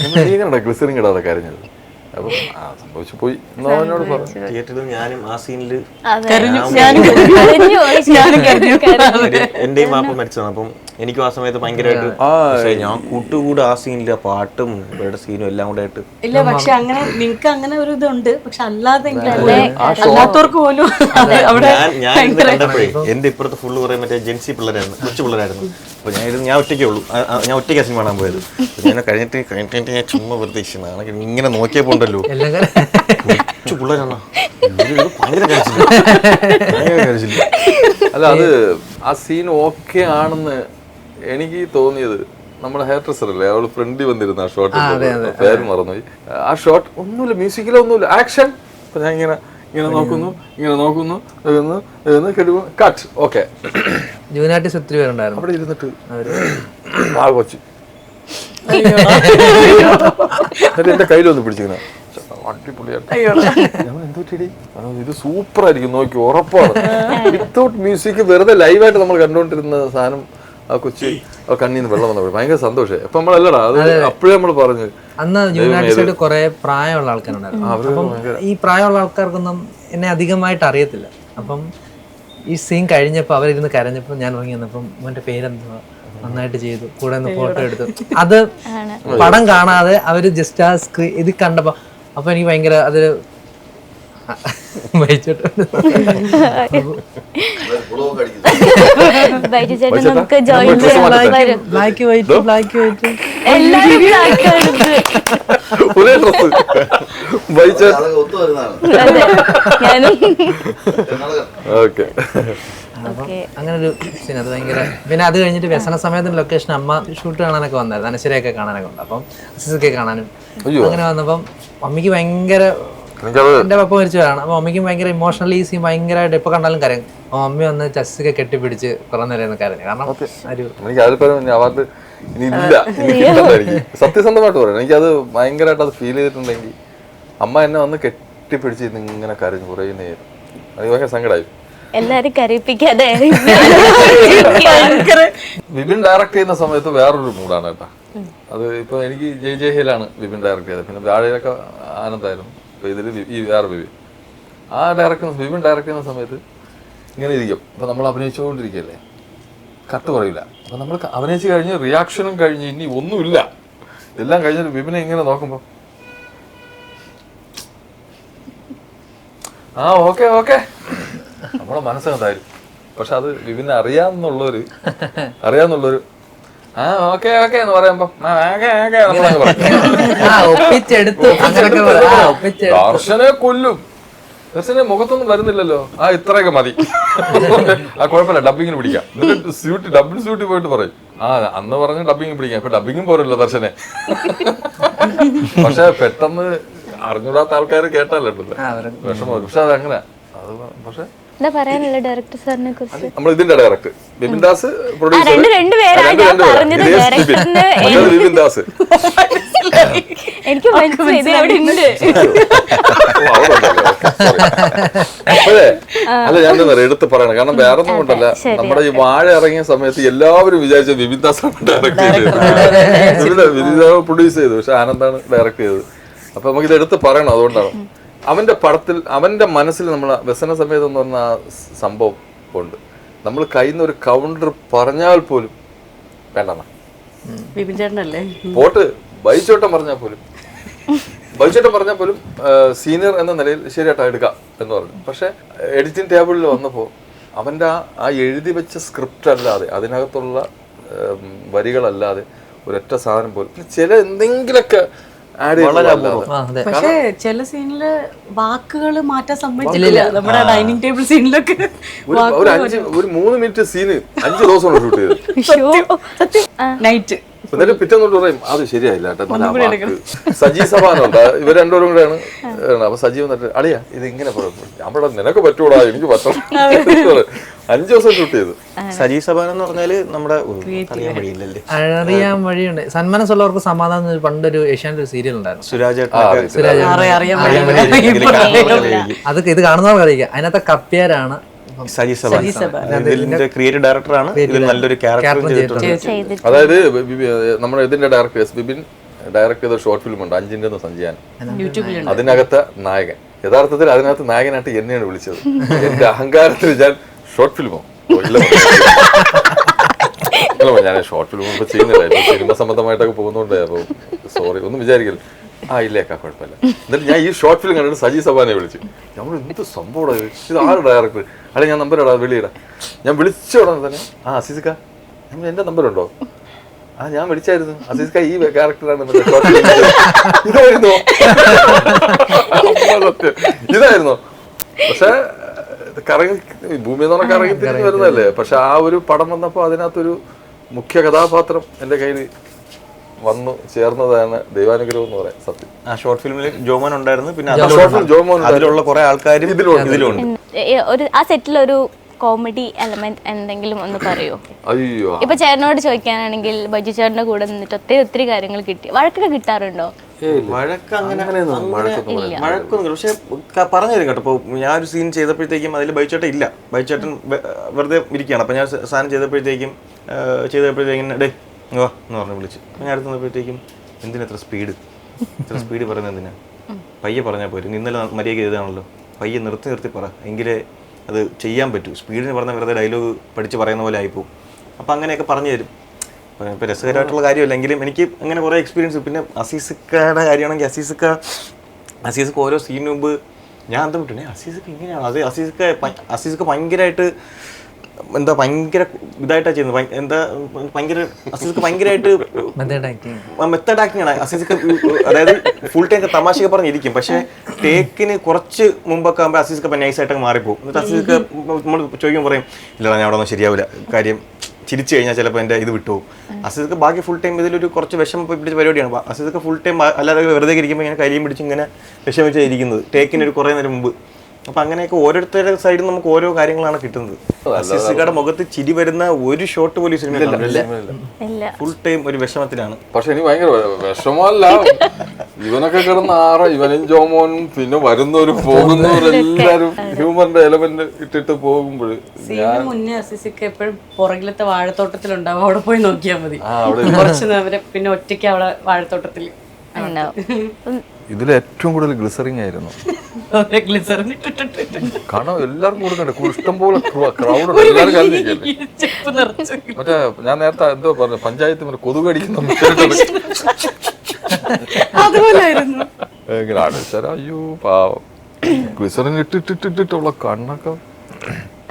S2: നീ എങ്ങനെ ഗ്ലിസറിങ് ഇടാതെ കരഞ്ഞത്? അപ്പം സംഭവിച്ചു പോയി എന്ന് അവനോട് പറഞ്ഞു.
S4: തിയേറ്ററിൽ ഞാനും ആ സീനില് എന്റെയും വാപ്പ മരിച്ചതാണ്. അപ്പം എനിക്കും ആ സമയത്ത് ഭയങ്കരമായിട്ട് പക്ഷേ ഞാൻ കൂട്ടുകൂടെ ആ സീനില് ആ പാട്ടും ഇവരുടെ സീനും എല്ലാം കൂടെ ആയിട്ട്
S5: ഇല്ല. പക്ഷെ അങ്ങനെ നിങ്ങക്ക് അങ്ങനെ ഒരു ഇതുണ്ട്. പക്ഷെ അല്ലാതെ അല്ലാത്തവർക്ക് പോലും അവിടെ
S4: ഞാൻ കണ്ടപ്പോഴേ എന്റെ ഇപ്പുറത്ത് ഫുള്ള് കുറെ മറ്റേ ജെൻസി പിള്ളേരായിരുന്നു, കൊച്ചു പിള്ളേരായിരുന്നു. അപ്പൊ ഞാൻ ഒറ്റയ്ക്കേ ഉള്ളൂ. ഞാൻ ഒറ്റയ്ക്ക് സിനിമ കാണാൻ പോയത്. ഞാൻ കഴിഞ്ഞിട്ട് ഞാൻ ചുമ്മാ വെറുതെ ഇങ്ങനെ നോക്കിയപ്പോ ഉണ്ടല്ലോ കൊച്ചു പിള്ളേരാണോ ഭയങ്കര കഴിച്ചില്ല.
S2: അല്ല അത് ആ സീൻ ഓക്കെ ആണെന്ന് എനിക്ക് തോന്നിയത് നമ്മുടെ ഹെയർ ഡ്രസ്സർ അല്ലേ, അവള് ഫ്രണ്ടിൽ വന്നിരുന്ന ആ ഷോട്ട്, പേര് മറന്നുപോയി. ആ ഷോട്ട് ഒന്നുമില്ല, മ്യൂസിക്കിലോ ഒന്നുമില്ല, ആക്ഷൻ. അപ്പൊ ഞാൻ ഇങ്ങനെ നോക്കുന്നു കട്ട് ഓക്കെ.
S3: ജൂനാർട്ടിസ്റ്റ് ഒത്തിരി പേരുണ്ടായിരുന്നു
S2: അവിടെ ഇരുന്നിട്ട് ആ കൊച്ചു എന്റെ കയ്യിലൊന്ന് പിടിച്ചിങ്ങനെ ഇത് സൂപ്പർ ആയിരിക്കും നോക്കി, ഉറപ്പാണ്. വിത്തൗട്ട് മ്യൂസിക് വെറുതെ ലൈവായിട്ട് നമ്മൾ കണ്ടുകൊണ്ടിരുന്ന സാധനം ആ കൊച്ചി കണ്ണീന്ന് വെള്ളം വന്നപ്പോൾ ഭയങ്കര സന്തോഷമായി. അപ്പൊ നമ്മളല്ലടാ അത് അപ്പോഴേ നമ്മൾ പറഞ്ഞു.
S3: അന്ന് യൂണിവേഴ്സിറ്റി കുറെ പ്രായമുള്ള ആൾക്കാരുണ്ടായിരുന്നു. അപ്പം ഈ പ്രായമുള്ള ആൾക്കാർക്കൊന്നും എന്നെ അധികമായിട്ട് അറിയത്തില്ല. അപ്പം ഈ സീൻ കഴിഞ്ഞപ്പോൾ അവരിരുന്ന് കരഞ്ഞപ്പോൾ ഞാൻ ഇറങ്ങി വന്നപ്പം അവന്റെ പേരെന്തുവാ, നന്നായിട്ട് ചെയ്തു, കൂടെ ഒന്ന് ഫോട്ടോ എടുത്തു. അത് പടം കാണാതെ അവര് ജസ്റ്റ് ആ സ്ക്രീൻ ഇത് കണ്ടപ്പോ അപ്പൊ എനിക്ക് ഭയങ്കര അതൊരു
S1: നമുക്ക് ജോയിൻ ചെയ്യാൻ
S3: ബ്ലാക്ക് വൈറ്റ്
S1: എല്ലാവരും
S3: അങ്ങനെ ഒരു സീൻ. അത് ഭയങ്കര. പിന്നെ അത് കഴിഞ്ഞിട്ട് വ്യസന സമയത്തിന്റെ ലൊക്കേഷൻ അമ്മ ഷൂട്ട് കാണാനൊക്കെ വന്നായിരുന്നു, അനശ്വരയൊക്കെ കാണാനൊക്കെ ഉണ്ട്. അപ്പം ഒക്കെ കാണാനും അങ്ങനെ വന്നപ്പം മമ്മിക്ക് ഭയങ്കര, എന്റെ പപ്പ മരിച്ചതാണ്. അപ്പൊ മമ്മിക്കും ഭയങ്കര ഇമോഷണലി ഈ സീൻ ഭയങ്കരമായിട്ട് എപ്പൊ കണ്ടാലും കരയും. അപ്പൊ മമ്മി വന്ന് ചസ്സൊക്കെ കെട്ടിപ്പിടിച്ച് കുറെ നേരം കരഞ്ഞു. കാരണം
S2: അവാർഡ് ഇനി ഇല്ല, സത്യസന്ധമായിട്ട് പറയാം. എനിക്കത് ഭയങ്കരമായിട്ട് അത് ഫീൽ ചെയ്തിട്ടുണ്ടെങ്കിൽ അമ്മ എന്നെ വന്ന് കെട്ടിപ്പിടിച്ച് ഇങ്ങനെ കരഞ്ഞു കുറേ നേരം. എനിക്ക് ഭയങ്കര സങ്കടമായി.
S1: എല്ലാരും കരയിപ്പിക്കാതെ.
S2: വിപിൻ ഡയറക്ട് ചെയ്യുന്ന സമയത്ത് വേറൊരു മൂഡാണ് കേട്ടോ. അത് ഇപ്പൊ എനിക്ക് ജയ് ഹേലാണ് വിപിൻ ഡയറക്ട് ചെയ്തത്. പിന്നെ വാഴയിലൊക്കെ ആനന്ദായിരുന്നു. അപ്പൊ ഇതില് ഈ വേറെ വിപിൻ ആ വിപിൻ ഡയറക്ട് ചെയ്യുന്ന സമയത്ത് ഇങ്ങനെ ഇരിക്കും. അപ്പൊ നമ്മൾ അഭിനയിച്ചുകൊണ്ടിരിക്കുകയല്ലേ, കട്ട് പറയില്ല. അപ്പൊ നമ്മൾ അഭിനയിച്ച് കഴിഞ്ഞ് റിയാക്ഷനും കഴിഞ്ഞ് ഇനി ഒന്നുമില്ല, എല്ലാം കഴിഞ്ഞിട്ട് വിപിനെ ഇങ്ങനെ നോക്കുമ്പോ ആ ഓക്കെ ഓക്കെ നമ്മളെ മനസ്സിനെന്തായാലും. പക്ഷെ അത് വിപിനെ അറിയാന്നുള്ളൊരു ആ ഓക്കെ ഓക്കെ എന്ന് പറയുമ്പോ ദർശനെ കൊല്ലും. ദർശനെ മുഖത്തൊന്നും വരുന്നില്ലല്ലോ, ആ ഇത്രയൊക്കെ മതി, ആ കുഴപ്പമില്ല ഡബിങ്ങിന് പിടിക്കാം. എന്നിട്ട് ഡബിങ് സ്യൂട്ടിൽ പോയിട്ട് പറയും ആ അന്ന് പറഞ്ഞ് ഡബിങ് പിടിക്കാം, ഇപ്പൊ ഡബിങ്ങും പോരല്ലോ ദർശനെ. പക്ഷെ പെട്ടെന്ന് അറിഞ്ഞൂടാത്ത ആൾക്കാർ കേട്ടാലോ വിഷമം. പക്ഷെ അതങ്ങനെ അത് പക്ഷെ
S1: എന്താ പറയാനുള്ള ഡയറക്ടർ സാറിനെ കുറിച്ച്?
S2: നമ്മൾ ഇതിന്റെ ഡയറക്ടർ ബിപിൻ ദാസ്, പ്രൊഡ്യൂസർ ബിപിൻ ദാസ്.
S1: എനിക്ക്
S2: അപ്പോഴേ അല്ല ഞാൻ എടുത്ത് പറയണം, കാരണം വേറെ ഒന്നും കൊണ്ടല്ല. നമ്മുടെ ഈ വാഴ ഇറങ്ങിയ സമയത്ത് എല്ലാവരും വിചാരിച്ച ബിപിൻ ദാസാണ് ഡയറക്ട് ചെയ്തത്, ബിപിൻ ദാസ് പ്രൊഡ്യൂസ് ചെയ്തു, പക്ഷെ ആനന്ദാണ് ഡയറക്ട് ചെയ്തത്. അപ്പൊ നമുക്ക് ഇത് എടുത്ത് പറയണം. അതുകൊണ്ടാണ് അവന്റെ പടത്തിൽ അവന്റെ മനസ്സിൽ നമ്മൾ വ്യസന സമയത്ത് എന്ന് പറഞ്ഞ ആ സംഭവം ഉണ്ട്. നമ്മൾ കയ്യിൽ നിന്ന് ഒരു കൗണ്ടർ പറഞ്ഞാൽ പോലും വേണ്ട, പോട്ട് ബൈച്ചോട്ടം പറഞ്ഞാൽ പോലും സീനിയർ എന്ന നിലയിൽ ശരിയായിട്ട് എടുക്കാം എന്ന് പറഞ്ഞു. പക്ഷെ എഡിറ്റിംഗ് ടേബിളിൽ വന്നപ്പോൾ അവന്റെ ആ എഴുതി വെച്ച സ്ക്രിപ്റ്റ് അല്ലാതെ, അതിനകത്തുള്ള വരികളല്ലാതെ ഒരൊറ്റ സാധനം പോലും ചില എന്തെങ്കിലൊക്കെ
S5: പക്ഷേ ചില സീനില് വാക്കുകൾ മാറ്റാൻ സമ്മതിച്ചില്ല. നമ്മുടെ ഡൈനിങ് ടേബിൾ സീനിലൊക്കെ
S2: ഒരു 3 മിനിറ്റ് സീന് 5 ദിവസം ഷൂട്ട് ചെയ്ത്
S5: നൈറ്റ്.
S2: എന്നിട്ട് പിറ്റേന്നോട്ട് പറയും അത് ശരിയായില്ല കേട്ടോ. സജീവ് സഭാനുണ്ട്, ഇവർ രണ്ടുപേരും കൂടെയാണ്. അപ്പൊ സജീവ് വന്നിട്ട് അളിയാ ഇത് ഇങ്ങനെ നമ്മുടെ നിനക്ക് പറ്റൂടാ, എനിക്ക് പറ്റണം. 5 ദിവസം ഷൂട്ട് ചെയ്തു.
S4: സജീവ് സഭാൻ എന്ന് പറഞ്ഞാല് നമ്മുടെ
S3: അറിയാൻ വഴിയുണ്ട്. സന്മനസ്സുള്ളവർക്ക് സമാധാനം പണ്ടൊരു ഏഷ്യാനെറ്റ് ഒരു സീരിയൽ ഉണ്ടായിരുന്നു, അതൊക്കെ ഇത് കാണുന്നവർക്ക് അറിയിക്കാം. അതിനകത്തെ കപ്പ്യാരാണ്
S4: സജീവ് സഭാൻ. ഇതിന്റെ ക്രിയേറ്റീവ് ഡയറക്ടറാണ്. ഇതിൽ നല്ലൊരു ക്യാരക്ടർ ചെയ്തിട്ടുണ്ട്.
S2: അതായത് നമ്മുടെ ഇതിന്റെ ഡയറക്ടർ ബിപിൻ ഡയറക്ട് ചെയ്ത ഷോർട്ട് ഫിലിം ഉണ്ട് 5 സഞ്ചിയാൻ.
S5: യൂട്യൂബിലുണ്ട്.
S2: അതിനകത്ത് നായകൻ, യഥാർത്ഥത്തിൽ അതിനകത്ത് നായകനായിട്ട് എന്നെയാണ് വിളിച്ചത്. എന്റെ അഹങ്കാരത്തിൽ ഞാൻ ഷോർട്ട് ഫിലിമോ ഞാൻ ഷോർട്ട് ഫിലിം ഇപ്പൊ ചെയ്യുന്നില്ല, ഇപ്പൊ സിനിമ സംബന്ധമായിട്ടൊക്കെ പോകുന്നോണ്ട് അപ്പൊ സോറി ഒന്നും വിചാരിക്കരുത്. ഇല്ലേക്കാ കുഴപ്പമില്ല. എന്നിട്ട് ഞാൻ ഈ ഷോർട്ട് ഫിലിം കണ്ടിട്ട് സജി സബാനെ വിളിച്ചു. നമ്മൾ എന്ത് സംഭവം ഇത്, ആറ് ഡയറക്ടർ, അല്ലെ ഞാൻ നമ്പർ ഇടാ വെളിയിടാ. ഞാൻ വിളിച്ച ഉടനെ തന്നെ അസീസിക്ക എന്റെ നമ്പർ ഉണ്ടോ? ഞാൻ വിളിച്ചായിരുന്നു, അസീസിക്ക ഈ ക്യാരക്ടറാണ് ഇതായിരുന്നോ ഇതായിരുന്നോ പക്ഷെ കറങ്ങി ഭൂമി എന്ന് പറഞ്ഞാൽ കറങ്ങി തിരിഞ്ഞ് വരുന്നതല്ലേ. പക്ഷെ ആ ഒരു പടം വന്നപ്പോ അതിനകത്തൊരു മുഖ്യ കഥാപാത്രം എന്റെ കയ്യിൽ വന്നു ചേർന്നതാണ് ദൈവാനുഗ്രഹം എന്ന് പറയാം. സത്യം
S4: ആ ഷോർട്ട് ഫിലിമിൽ ജോമോൻ ഉണ്ടായിരുന്നു, പിന്നെ
S2: ജോമോൻ
S4: അതിലുള്ള കുറെ ആൾക്കാരും ഇതിലുണ്ട്.
S1: ആ സെറ്റിലൊരു കോമഡി എലമെന്റ് എന്തെങ്കിലും ഒന്ന് പറയോ?
S2: അയ്യോ,
S1: ഇപ്പൊ ചേട്ടനോട് ചോദിക്കാനാണെങ്കിൽ ബൈജു ചേട്ടന്റെ കൂടെ നിന്നിട്ട് ഒത്തിരി കാര്യങ്ങൾ കിട്ടി. വഴക്കൊക്കെ കിട്ടാറുണ്ടോ?
S4: വഴക്ക് വഴക്കൊന്നും, പക്ഷെ പറഞ്ഞു തരും കേട്ടോ. ഇപ്പോൾ ഞാനൊരു സീൻ ചെയ്തപ്പോഴത്തേക്കും അതിൽ ബൈച്ചേട്ടൻ ഇല്ല, ബൈച്ചേട്ടൻ വെറുതെ ഇരിക്കുകയാണ്. അപ്പം ഞാൻ സാധനം ചെയ്തപ്പോഴത്തേക്കും ഡേ വാ എന്ന് പറഞ്ഞ് വിളിച്ചു. ഞാൻ അടുത്ത് വന്നപ്പോഴത്തേക്കും എന്തിനാ ഇത്ര സ്പീഡ് പറയുന്നത് എന്തിനാ? പയ്യെ പറഞ്ഞാൽ പോരും, ഇന്നലെ മര്യാദ ചെയ്താണല്ലോ, പയ്യെ നിർത്തി പറ, എങ്കിലേ അത് ചെയ്യാൻ പറ്റൂ. സ്പീഡിന് പറഞ്ഞാൽ വെറുതെ ഡയലോഗ് പഠിച്ച് പറയുന്ന പോലെ ആയിപ്പോവും. അപ്പം അങ്ങനെയൊക്കെ പറഞ്ഞു തരും. ഇപ്പോൾ രസകരമായിട്ടുള്ള കാര്യമല്ലെങ്കിലും എനിക്ക് അങ്ങനെ കുറേ എക്സ്പീരിയൻസ്. പിന്നെ അസീസിക്കയുടെ കാര്യമാണെങ്കിൽ അസീസിക്ക ഓരോ സീനിന് മുമ്പ് ഞാൻ എന്താ വിട്ടേ അസീസിക്ക ഇങ്ങനെയാണ്, അത് അസീസിക്ക ഭയങ്കരമായിട്ട് ഭയങ്കര ഇതായിട്ടാണ് ചെയ്യുന്നത്. അസീസിക്ക ഭയങ്കരമായിട്ട് മെത്തേഡ് ആക്ടിങ് ആണ് അസീസിക്ക. അതായത് ഫുൾ ടൈം തമാശയൊക്കെ പറഞ്ഞിരിക്കും, പക്ഷെ ടേക്കിന് കുറച്ച് മുമ്പൊക്കെ ആകുമ്പോൾ അസീസിക്ക നൈസായിട്ടൊക്കെ മാറിപ്പോകും. എന്നിട്ട് അസീസിക്ക നമ്മൾ ചോദിക്കുമ്പോൾ പറയും ഇല്ലടാ ഞാൻ അവിടെ ഒന്നും ശരിയാവില്ല, കാര്യം ചിരിച്ചു കഴിഞ്ഞാൽ ചിലപ്പോൾ എൻ്റെ ഇത് വിട്ടുപോകും. അസീസിക്ക ബാക്കി ഫുൾ ടൈം ഇതിലൊരു കുറച്ച് വിഷമം പിടിച്ച പരിപാടിയാണ്. അസീസിക്ക ഫുൾ ടൈം അല്ലാതെ വെറുതെ ഇരിക്കുമ്പോൾ ഇങ്ങനെ കൈയും പിടിച്ച് ഇങ്ങനെ വിഷമിച്ചായിരിക്കുന്നത് ടേക്കിന് ഒരു കുറേ നേരം മുമ്പ്. അപ്പൊ അങ്ങനെയൊക്കെ ഓരോരുത്തരുടെ സൈഡിൽ നമുക്ക് ഓരോ കാര്യങ്ങളാണ് കിട്ടുന്നത്. അസീസിക്കയുടെ മുഖത്ത് ചിരി വരുന്ന ഒരു ഷോട്ട് പോലും സിനിമ ഫുൾ ടൈം ഒരു വിഷമത്തിലാണ്.
S2: പക്ഷെ എനിക്ക് ഭയങ്കര വിഷമല്ല, ഇവനൊക്കെ കിടന്ന ഇവനും ജോമോനും പിന്നെ വരുന്നവരും പോകുന്നവരും എല്ലാരും ഹ്യൂമറിന്റെ എലമെന്റ് ഇട്ടിട്ട് പോകുമ്പോൾ
S5: മുന്നേ അസീസിക്ക എപ്പോഴും പുറകിലത്തെ വാഴത്തോട്ടത്തിലുണ്ടാവും, അവിടെ പോയി നോക്കിയാൽ മതി. കുറച്ച് നേരം പിന്നെ ഒറ്റയ്ക്ക് അവിടെ വാഴത്തോട്ടത്തിൽ.
S2: ഇതിൽ ഏറ്റവും കൂടുതൽ ഗ്ലിസറിങ് ആയിരുന്നു, കാരണം എല്ലാവർക്കും കൊടുക്കണ്ടേ, ഇഷ്ടംപോലെ ക്രൗഡ് എല്ലാവരും കലഞ്ഞിരിക്കല്ലേ. മറ്റേ ഞാൻ നേരത്തെ എന്തോ പറഞ്ഞു, പഞ്ചായത്ത് മറ്റേ കൊതുക് അടിക്കുന്ന എങ്ങനെയാണ് സാർ? അയ്യോ പാവം, ഗ്ലിസറിൻ ഇട്ടിട്ടുള്ള കണ്ണൊക്കെ.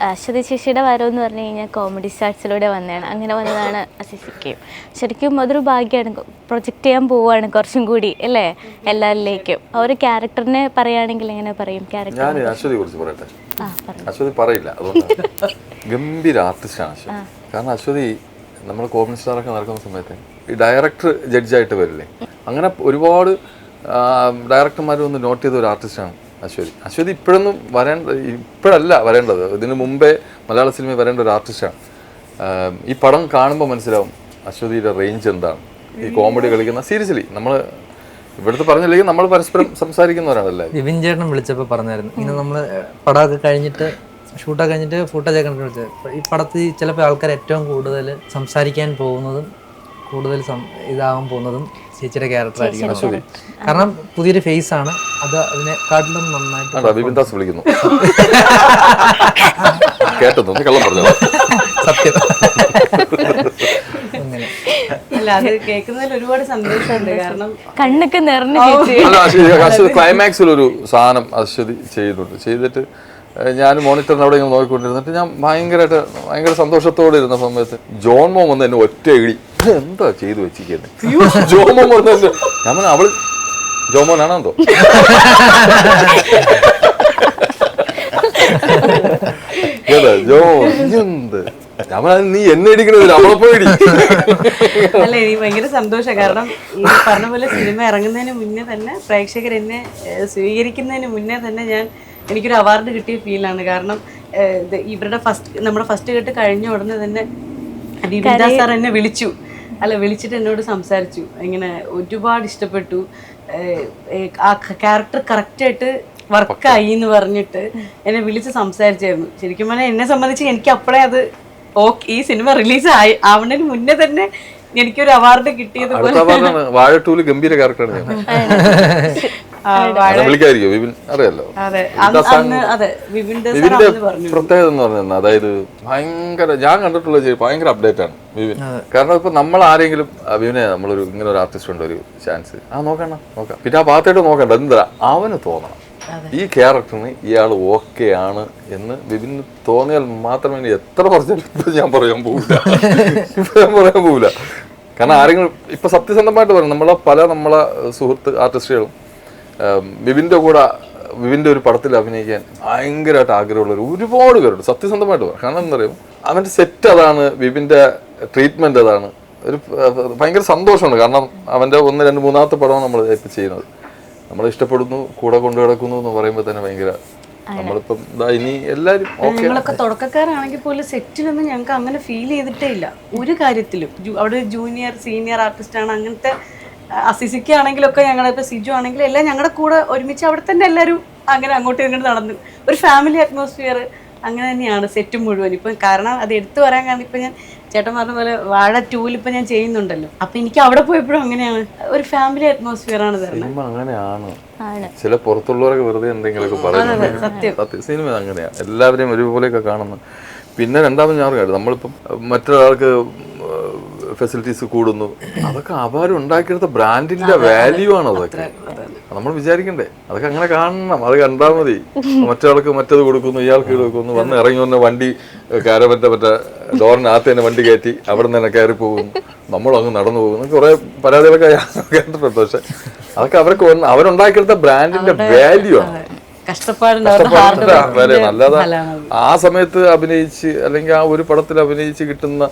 S1: അശ്വതി ചേച്ചിയുടെ വരവെന്ന് പറഞ്ഞു കഴിഞ്ഞാൽ കോമഡി സ്റ്റാർസിലൂടെ വന്നതാണ്, അങ്ങനെ വന്നതാണ് അസീസിക്കയും. ശരിക്കും അതൊരു ഭാഗ്യമാണ്, പ്രൊജക്റ്റ് ചെയ്യാൻ പോവുകയാണ് കുറച്ചും കൂടി അല്ലേ എല്ലാവരിലേക്കും. ആ ഒരു ക്യാരക്ടറിനെ പറയുകയാണെങ്കിൽ എങ്ങനെ പറയും?
S2: ഞാൻ അശ്വതിയെ കുറിച്ച് പറയട്ടെ. അശ്വതി പറയില്ല, അതുകൊണ്ട് ഗംഭീര ആർട്ടിസ്റ്റാണ് അശ്വതി. കാരണം അശ്വതി നമ്മൾ കോമഡി സ്റ്റാറൊക്കെ നടക്കുന്ന സമയത്ത് ഈ ഡയറക്ടർ ജഡ്ജായിട്ട് വരില്ലേ, അങ്ങനെ ഒരുപാട് ഡയറക്ടർമാർ ഒന്ന് നോട്ട് ചെയ്ത ഒരു ആർട്ടിസ്റ്റാണ് അശ്വതി. ഇപ്പോഴല്ല വരേണ്ടത്, ഇതിനു മുമ്പേ മലയാള സിനിമയിൽ വരേണ്ട ഒരു ആർട്ടിസ്റ്റാണ്. ഈ പടം കാണുമ്പോൾ മനസ്സിലാവും അശ്വതിയുടെ റേഞ്ച് എന്താണ്. ഈ കോമഡി കളിക്കുന്ന സീരിയസ്ലി നമ്മൾ ഇവിടുത്തെ പറഞ്ഞില്ലെങ്കിൽ നമ്മൾ പരസ്പരം സംസാരിക്കുന്നവരാണല്ലേ.
S3: വിപിൻ ചേട്ടൻ വിളിച്ചപ്പോൾ പറഞ്ഞായിരുന്നു ഇങ്ങനെ നമ്മൾ പടമൊക്കെ കഴിഞ്ഞിട്ട് ഷൂട്ടൊക്കെ കഴിഞ്ഞിട്ട് ഫുട്ടേജ് ഒക്കെ വിളിച്ചത്, ഈ പടത്തിൽ ചിലപ്പോൾ ആൾക്കാർ ഏറ്റവും കൂടുതൽ സംസാരിക്കാൻ പോകുന്നതും കൂടുതൽ ഇതാവാൻ പോകുന്നതും ചേച്ചിയുടെ ക്യാരക്ടർ ആയിരിക്കും. കാരണം പുതിയൊരു ഫേസ് ആണ്, അത് അതിനെക്കാട്ടിലും നന്നായിട്ട്
S2: വിപിൻദാസ് വിളിക്കുന്നു.
S3: സത്യം.
S5: അല്ല, അത് കേൾക്കുന്നതിൽ ഒരുപാട് സന്തോഷമുണ്ട്. കാരണം
S1: കണ്ണൊക്കെ നിറഞ്ഞു.
S2: ക്ലൈമാക്സിൽ ഒരു സാധനം അശ്വതി ചെയ്തിട്ട് ഞാൻ മോണിറ്ററിന് അവിടെ ഇങ്ങനെ നോക്കിക്കൊണ്ടിരുന്നിട്ട് ഞാൻ ഭയങ്കര സന്തോഷത്തോടെ ഇരുന്ന സമയത്ത് ജോൺ മോൻ വന്ന് എന്നെ ഒറ്റ ഇടി, എന്താ ചെയ്തു വെച്ചിരിക്കുന്നത്? ജോമോൻ വന്നു. ഞാൻ അവള് ജോമോനാണോ എന്തോ എന്ത് നീ എന്നെ ഇടിക്കണത് അവളെ പോയി.
S5: അല്ല, എനിക്ക് ഭയങ്കര സന്തോഷം. കാരണം ഈ പറഞ്ഞ പോലെ സിനിമ ഇറങ്ങുന്നതിന് മുന്നേ തന്നെ പ്രേക്ഷകർ എന്നെ സ്വീകരിക്കുന്നതിന് മുന്നേ തന്നെ എനിക്കൊരു അവാർഡ് കിട്ടിയ ഫീലാണ്. കാരണം ഇവരുടെ നമ്മുടെ ഫസ്റ്റ് കെട്ട് കഴിഞ്ഞ ഉടനെ തന്നെ വിപിൻദാസ് സാർ എന്നെ വിളിച്ചിട്ട് എന്നോട് സംസാരിച്ചു. ഇങ്ങനെ ഒരുപാട് ഇഷ്ടപ്പെട്ടു, ആ ക്യാരക്ടർ കറക്റ്റായിട്ട് വർക്കായി എന്ന് പറഞ്ഞിട്ട് എന്നെ വിളിച്ച് സംസാരിച്ചായിരുന്നു. ശരിക്കും പറഞ്ഞാൽ എന്നെ സംബന്ധിച്ച് എനിക്ക് അപ്പോഴേ അത് ഈ സിനിമ റിലീസ് ആവണതിന് മുന്നേ തന്നെ എനിക്കൊരു അവാർഡ് കിട്ടിയതുപോലെ
S2: അടുത്ത പറഞ്ഞ വാഴ 2 ഗംഭീര ക്യാരക്ടറാണ് ഞാൻ. വിളിക്കായിരിക്കും വിപിൻ, അറിയാലോ.
S5: അതെ അതെ വിപിൻ്റെ
S2: വിപിന്റെ പ്രത്യേകത എന്ന് പറഞ്ഞാൽ, അതായത് ഭയങ്കര, ഞാൻ കണ്ടിട്ടുള്ള ഭയങ്കര അപ്ഡേറ്റ് ആണ് വിപിൻ. കാരണം ഇപ്പൊ നമ്മൾ ആരെങ്കിലും വിപിനെ നമ്മളൊരു ഇങ്ങനെ ഒരു ആർട്ടിസ്റ്റ് ഉണ്ട്, ഒരു ചാൻസ് നോക്കാം, പിന്നെ ആ ഭാഗത്തായിട്ട് നോക്കണ്ട, എന്താ അവന് തോന്നണം ഈ ക്യാരക്ടറിന് ഇയാൾ ഓക്കെ ആണ് എന്ന് വിപിന് തോന്നിയാൽ മാത്രമേ ഇനി എത്ര പറഞ്ഞാലും ഞാൻ പറയാൻ പോവില്ല. കാരണം ആരെങ്കിലും ഇപ്പൊ സത്യസന്ധമായിട്ട് പറയും, നമ്മളെ സുഹൃത്ത് ആർട്ടിസ്റ്റുകളും വിപിന്റെ കൂടെ വിപിന്റെ ഒരു പടത്തിൽ അഭിനയിക്കാൻ ഭയങ്കരമായിട്ട് ആഗ്രഹമുള്ളവർ ഒരുപാട് പേരുണ്ട്, സത്യസന്ധമായിട്ട് പറയും. കാരണം എന്താ പറയുക, അവന്റെ സെറ്റ് അതാണ്, വിപിന്റെ ട്രീറ്റ്മെന്റ് അതാണ്. ഒരു ഭയങ്കര സന്തോഷമുണ്ട്. കാരണം അവന്റെ 1, 2, 3ാമത്തെ പടമാണ് നമ്മൾ ഇപ്പൊ ചെയ്യുന്നത്. നമ്മൾ ഇഷ്ടപ്പെടുന്നു, കൂടെ കൊണ്ടു കിടക്കുന്നു എന്ന് പറയുമ്പോൾ തന്നെ ഭയങ്കര, നമ്മളിപ്പം ഇനി എല്ലാവരും
S5: ഞങ്ങളൊക്കെ തുടക്കക്കാരാണെങ്കിൽ പോലും സെറ്റിലൊന്നും ഞങ്ങൾക്ക് അങ്ങനെ ഫീൽ ചെയ്തിട്ടേ ഇല്ല ഒരു കാര്യത്തിലും. അവിടെ ജൂനിയർ സീനിയർ ആർട്ടിസ്റ്റ് ആണ്, അങ്ങനത്തെ അസിസിക്ക ആണെങ്കിലൊക്കെ ഞങ്ങളിപ്പോൾ സിജു ആണെങ്കിലും എല്ലാം ഞങ്ങളുടെ കൂടെ ഒരുമിച്ച് അവിടെ തന്നെ എല്ലാവരും അങ്ങനെ അങ്ങോട്ടും ഇങ്ങോട്ടും നടന്നു. ഒരു ഫാമിലി അറ്റ്മോസ്ഫിയർ അങ്ങനെ തന്നെയാണ് സെറ്റ് മുഴുവൻ. ഇപ്പം കാരണം അത് എടുത്തു പറയാൻ കാരണം ഇപ്പം ഞാൻ ചേട്ടൻ പറഞ്ഞ പോലെ വാഴ 2 ഇപ്പം ഞാൻ ചെയ്യുന്നുണ്ടല്ലോ, അപ്പം എനിക്ക് അവിടെ പോയപ്പോഴും അങ്ങനെയാണ്, ഒരു ഫാമിലി അറ്റ്മോസ്ഫിയർ ആണ് തരുന്നത്.
S2: സിനിമ അങ്ങനെയാണ്. ചില പുറത്തുള്ളവരൊക്കെ വെറുതെ എന്തെങ്കിലുമൊക്കെ പറയുന്നത്, സത്യം സിനിമ അങ്ങനെയാണ്, എല്ലാവരെയും ഒരുപോലെയൊക്കെ കാണുന്നു. പിന്നെ രണ്ടാമത് ഞാൻ കാര്യം, നമ്മളിപ്പം മറ്റൊരാൾക്ക് ഫെസിലിറ്റീസ് കൂടുന്നു, അതൊക്കെ അവർ ഉണ്ടാക്കിയെടുത്ത ബ്രാൻഡിന്റെ വാല്യൂ ആണ്. അതൊക്കെ നമ്മൾ വിചാരിക്കണ്ടേ, അതൊക്കെ അങ്ങനെ കാണണം, അത് കണ്ടാൽ മതി. മറ്റൊരാൾക്ക് മറ്റത് കൊടുക്കുന്നു, ഇയാൾക്ക് കൊടുക്കുന്നു, വന്ന് ഇറങ്ങി വന്ന വണ്ടി മറ്റേ ഡോറിനകത്ത് തന്നെ വണ്ടി കയറ്റി അവിടെ നിന്ന് തന്നെ കയറി പോകുന്നു, നമ്മളങ്ങ് നടന്നു പോകുന്നു, കുറെ പരാതികളൊക്കെ കേട്ടിട്ടുണ്ട്. പക്ഷെ അതൊക്കെ അവരുണ്ടാക്കിയെടുത്ത ബ്രാൻഡിന്റെ വാല്യൂ ആണ്, കഷ്ടപ്പാടിന്റെ വില. അല്ലാതെ ആ സമയത്ത് അഭിനയിച്ച് അല്ലെങ്കിൽ ആ ഒരു പടത്തിൽ അഭിനയിച്ച് കിട്ടുന്ന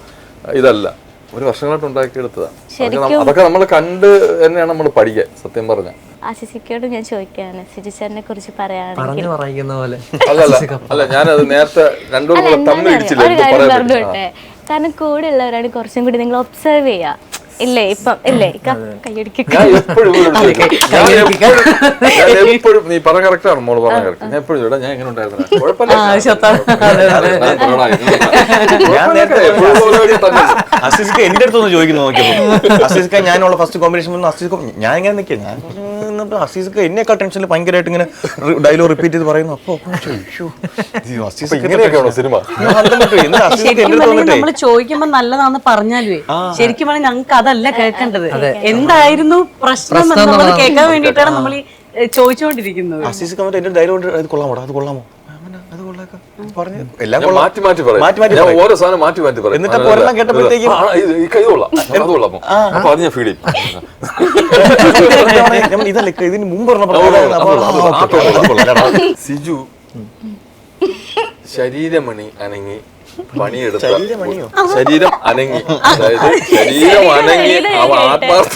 S2: ഇതല്ല, ഒരു വർഷങ്ങളായിട്ട് ഉണ്ടാക്കിയെടുത്തതാണ്. അതൊക്കെ നമ്മൾ കണ്ട് തന്നെയാണ് നമ്മൾ പഠിക്കാൻ. സത്യം പറഞ്ഞ
S1: ആശിസിക്കോട് ഞാൻ ചോദിക്കാണ്, സിജുചേട്ടനെ കുറിച്ച് പറയുകയാണെങ്കിൽ
S2: അല്ല ഞാനത് നേരത്തെ രണ്ടുപേരും തമ്മിൽ ഇടിച്ചില്ല.
S1: കാരണം കൂടെ ഉള്ളവരാണ് കുറച്ചും കൂടി നിങ്ങൾ ഒബ്സർവ് ചെയ്യാ. ഇല്ലേ ഇപ്പം ഇല്ലേ കൈയടിക്കും.
S2: നീ പറഞ്ഞ കറക്റ്റാണ്, മോള് പറഞ്ഞ കറക്റ്റ്. ഞാൻ എപ്പോഴും ചോദിച്ചാ ഞാൻ എങ്ങനെ ഉണ്ടായിരുന്നു,
S4: അസീസ്ക്ക് എന്റെ അടുത്തൊന്ന് ചോദിക്കുന്നു നോക്കിയപ്പോ, അസീസ്ക്ക ഞാനുള്ള ഫസ്റ്റ് കോമ്പിനേഷൻ വന്നു, അസീസ്ക്ക് ഞാൻ ഇങ്ങനെ നിൽക്കുക, ഞാൻ അസീസ്ക്ക് എന്നെക്കാൾ ടെൻഷനിൽ ഭയങ്കരമായിട്ട് ഇങ്ങനെ ഡയലോഗ് റിപ്പീറ്റ് ചെയ്ത് പറയുന്നു. അപ്പൊ
S2: സിനിമ
S5: നമ്മൾ ചോദിക്കുമ്പോ നല്ലതാന്ന് പറഞ്ഞാലേ ശരിക്കും പറഞ്ഞാൽ ഞങ്ങൾക്ക് അതല്ല കേൾക്കേണ്ടത്, എന്തായിരുന്നു പ്രശ്നം എന്നുള്ളത് കേൾക്കാൻ വേണ്ടിയിട്ടാണ് നമ്മൾ ഈ ചോദിച്ചുകൊണ്ടിരിക്കുന്നത്.
S4: അസീസ്ക്ക് വന്നിട്ട് എന്റെ ഡയലോഗ് അത് കൊള്ളാമോ, അത് കൊള്ളാമോ,
S2: മാറ്റി മാറ്റി പറയാം, ഓരോ സാധനം മാറ്റി മാറ്റി പറയാം.
S4: എന്നിട്ട് ഒരെണ്ണം കേട്ടപ്പോഴത്തേക്കും ഇതല്ല ഇതിന് മുമ്പ്
S2: സിജു ശരീരമണി അനങ്ങി പണിയെടുത്ത, ശരീരം അനങ്ങി, അതായത് ശരീരം അനങ്ങി അവ ആത്മാർത്ഥ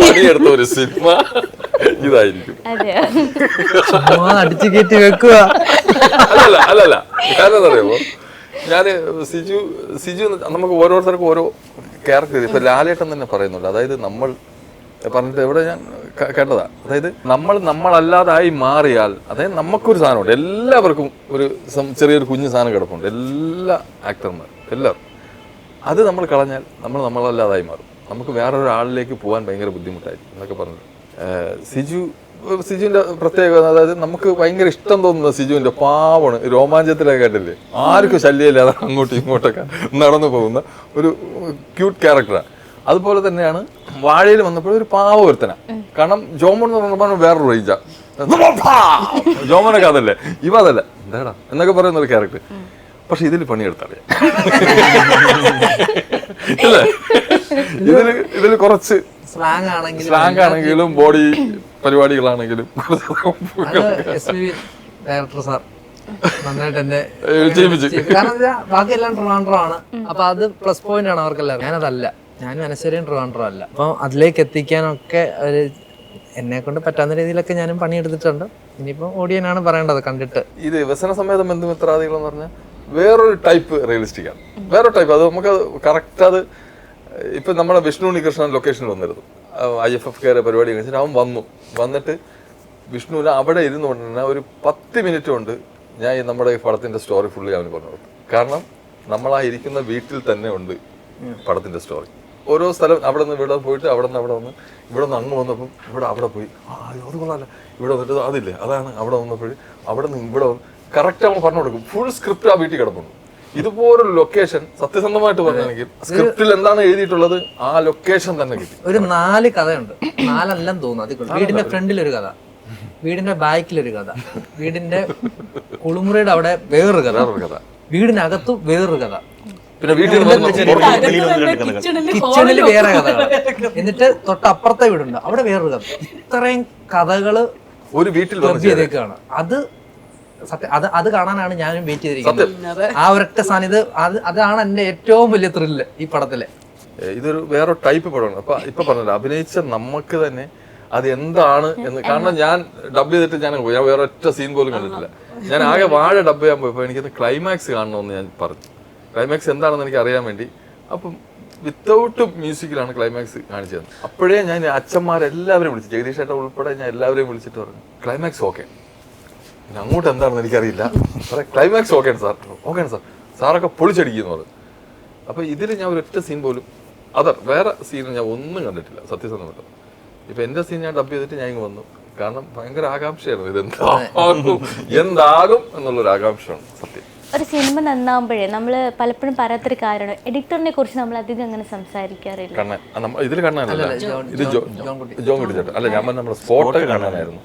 S2: പണിയെടുത്ത ഒരു സിനിമ ഇതായിരിക്കും.
S3: അടിച്ചു കയറ്റി വെക്കുക.
S2: അല്ലല്ല കാരണം എന്താ പറയുമ്പോ, ഞാന് സിജു നമുക്ക് ഓരോരുത്തർക്കും ഓരോ ക്യാരക്ടർ. ഇപ്പൊ ലാലേട്ടൻ തന്നെ പറയുന്നുണ്ട്, അതായത് നമ്മൾ പറഞ്ഞിട്ട് എവിടെ ഞാൻ കേട്ടതാ, അതായത് നമ്മളല്ലാതായി മാറിയാൽ, അതായത് നമുക്കൊരു സാധനമുണ്ട്, എല്ലാവർക്കും ഒരു ചെറിയൊരു കുഞ്ഞു സാധനം കിടപ്പുണ്ട്, എല്ലാ ആക്ടർമാർ എല്ലാവരും. അത് നമ്മൾ കളഞ്ഞാൽ നമ്മളല്ലാതായി മാറും, നമുക്ക് വേറൊരാളിലേക്ക് പോകാൻ ഭയങ്കര ബുദ്ധിമുട്ടായിരിക്കും എന്നൊക്കെ പറഞ്ഞു. സിജുവിന്റെ പ്രത്യേകത, അതായത് നമുക്ക് ഭയങ്കര ഇഷ്ടം തോന്നുന്ന സിജുവിന്റെ പാവാണ്, രോമാഞ്ചത്തിലൊക്കെ കേട്ടില്ലേ, ആർക്കും ശല്യമില്ലാതെ അങ്ങോട്ടും ഇങ്ങോട്ടൊക്കെ നടന്നു പോകുന്ന ഒരു ക്യൂട്ട് ക്യാരക്ടറാണ്. അതുപോലെ തന്നെയാണ് വാഴയിൽ വന്നപ്പോൾ ഒരു പാവ ഒരുത്തന. കാരണം ജോമോൻ എന്ന് പറഞ്ഞപ്പോൾ വേറൊരു റേഞ്ചാ, ജോമോനൊക്കെ അതല്ലേ, ഇവ അതല്ല എന്താടാ എന്നൊക്കെ പറയുന്ന ഒരു ക്യാരക്ടർ. പക്ഷെ ഇതിൽ പണിയെടുത്തറിയാം, ഇതിൽ കുറച്ച് സ്ലാങ് ആണെങ്കിലും ബോഡി പരിപാടികളാണെങ്കിലും
S3: ഡയറക്ടർ സാർ നന്നായിട്ട് എന്നെ കാരണം ബാക്കിയെല്ലാം ട്രിവാൻഡ്രമാണ്. അപ്പൊ അത് പ്ലസ് പോയിന്റ് ആണ് അവർക്കെല്ലാം. ഞാനതല്ല, ഞാനും അനശ്വരയും ട്രിവാൻഡ്രം അല്ല. അപ്പം അതിലേക്ക് എത്തിക്കാനൊക്കെ ഒരു എന്നെ കൊണ്ട് പറ്റാവുന്ന രീതിയിലൊക്കെ ഞാനും പണിയെടുത്തിട്ടുണ്ട്. ഇനിയിപ്പം ഓഡിയനാണ് പറയേണ്ടത് കണ്ടിട്ട്.
S2: ഇത് വ്യസന സമേത ബന്ധുമിത്രാദികൾ എന്ന് പറഞ്ഞാൽ വേറൊരു ടൈപ്പ് റിയലിസ്റ്റിക് ആണ്, വേറൊരു ടൈപ്പ്. അത് നമുക്ക് കറക്റ്റ്, അത് ഇപ്പം നമ്മുടെ വിഷ്ണു ഉണ്ണികൃഷ്ണൻ ലൊക്കേഷനിൽ വന്നിരുന്നു, IFF കെയർ പരിപാടി കഴിച്ചിട്ട് അവൻ വന്നിട്ട് വിഷ്ണുവിന് അവിടെ ഇരുന്നുകൊണ്ട് തന്നെ ഒരു 10 മിനിറ്റ് കൊണ്ട് ഞാൻ നമ്മുടെ ഈ പടത്തിന്റെ സ്റ്റോറി ഫുള്ളി അവന് പറഞ്ഞു കൊടുത്തു. കാരണം നമ്മളാ ഇരിക്കുന്ന വീട്ടിൽ തന്നെ ഉണ്ട് പടത്തിന്റെ സ്റ്റോറി. ഓരോ സ്ഥലം അവിടെ നിന്ന് ഇവിടെ പോയിട്ട് അവിടെ നിന്ന് ഇവിടെ നിന്ന് അങ്ങ് വന്നപ്പം അവിടെ പോയി അത് കൊള്ളാമല്ല, ഇവിടെ വന്നിട്ട് അതില്ലേ അതാണ് അവിടെ വന്നപ്പോഴും അവിടെ നിന്ന് ഇവിടെ വന്ന് കറക്റ്റ് നമ്മൾ പറഞ്ഞു കൊടുക്കും. ഫുൾ സ്ക്രിപ്റ്റ് ആ വീട്ടിൽ കിടപ്പുണ്ട്. ഇതുപോലൊരു ലൊക്കേഷൻ സത്യസന്ധമായിട്ട് പറഞ്ഞെങ്കിൽ സ്ക്രിപ്റ്റിൽ എന്താണ് എഴുതിയിട്ടുള്ളത് ആ ലൊക്കേഷൻ തന്നെ കിട്ടി.
S3: ഒരു 4 കഥയുണ്ട്, 4 തോന്നുന്നു. വീടിന്റെ ഫ്രണ്ടിലൊരു കഥ, വീടിന്റെ ബാക്കിലൊരു കഥ, വീടിന്റെ കുളിമുറിയുടെ അവിടെ വേറൊരു കഥ, വീടിനകത്തു വേറൊരു കഥ,
S2: പിന്നെ വീട്ടിൽ
S3: കിച്ചണിൽ വേറെ കഥകൾ, എന്നിട്ട് തൊട്ടപ്പുറത്തെ വീടുണ്ട് അവിടെ വേറൊരു കഥ. ഇത്രയും കഥകള്
S2: ഒരു വീട്ടിൽ
S3: ചെയ്തേക്കാണ്. അത് സത്യം, അത് കാണാനാണ് ഞാനും വെയിറ്റ് ചെയ്തിരിക്കുന്നത്. ആ ഒരൊറ്റ സാന്നിധ്യം അതാണ് എന്റെ ഏറ്റവും വലിയ ത്രില്ല് ഈ പടത്തിലെ.
S2: ഇതൊരു വേറെ ടൈപ്പ് പടമാണ്. അപ്പൊ ഇപ്പൊ പറഞ്ഞല്ലോ, അഭിനയിച്ച നമുക്ക് തന്നെ അത് എന്താണ് എന്ന്. കാരണം ഞാൻ ഡബ് ചെയ്തിട്ട് ഞാൻ വേറെ ഒറ്റ സീൻ പോലും കണ്ടിട്ടില്ല. ഞാൻ ആകെ വാഴ ഡബ് ചെയ്യാൻ പോയപ്പോൾ എനിക്കത് ക്ലൈമാക്സ് കാണണമെന്ന് ഞാൻ പറഞ്ഞു. ക്ലൈമാക്സ് എന്താണെന്ന് എനിക്ക് അറിയാൻ വേണ്ടി അപ്പം വിത്തൗട്ട് മ്യൂസിക്കിലാണ് ക്ലൈമാക്സ് കാണിച്ചത്. അപ്പോഴേ ഞാൻ അച്ഛന്മാരെല്ലാവരും വിളിച്ചു, ജഗദീഷ് ഏട്ടൻ ഉൾപ്പെടെ ഞാൻ എല്ലാവരെയും വിളിച്ചിട്ട് പറഞ്ഞു ക്ലൈമാക്സ് ഓക്കെ. പിന്നെ അങ്ങോട്ട് എന്താണെന്ന് എനിക്കറിയില്ല, ക്ലൈമാക്സ് ഓക്കെയാണ് സാർ, ഓക്കെയാണ് സാർ, സാറൊക്കെ പൊളിച്ചടിക്കുന്നു പറഞ്ഞു. അപ്പോൾ ഇതിൽ ഞാൻ ഒരൊറ്റ സീൻ പോലും വേറെ സീൻ ഞാൻ ഒന്നും കണ്ടിട്ടില്ല സത്യസന്ധമായിട്ട്. ഇപ്പൊ എന്റെ സീൻ ഞാൻ ഡബ് ചെയ്തിട്ട് ഞാൻ ഇങ്ങ് വന്നു. കാരണം ഭയങ്കര ആകാംക്ഷയായിരുന്നു, എന്താകും എന്നുള്ളൊരു ആകാംക്ഷയാണ് സത്യം.
S1: ഒരു സിനിമ നന്നാവുമ്പോഴേ നമ്മൾ പലപ്പോഴും പറയാത്തൊരു കാര്യമാണ്, എഡിറ്ററിനെ കുറിച്ച് നമ്മൾ അധികം അങ്ങനെ സംസാരിക്കാറില്ല.
S2: ഇതിൽ കണ്ണാനല്ല, ഇത് ജോൺകുട്ടി ചേട്ടൻ അല്ല, ഞാൻ നമ്മുടെ സ്പോട്ട് കണ്ണാനായിരുന്നു.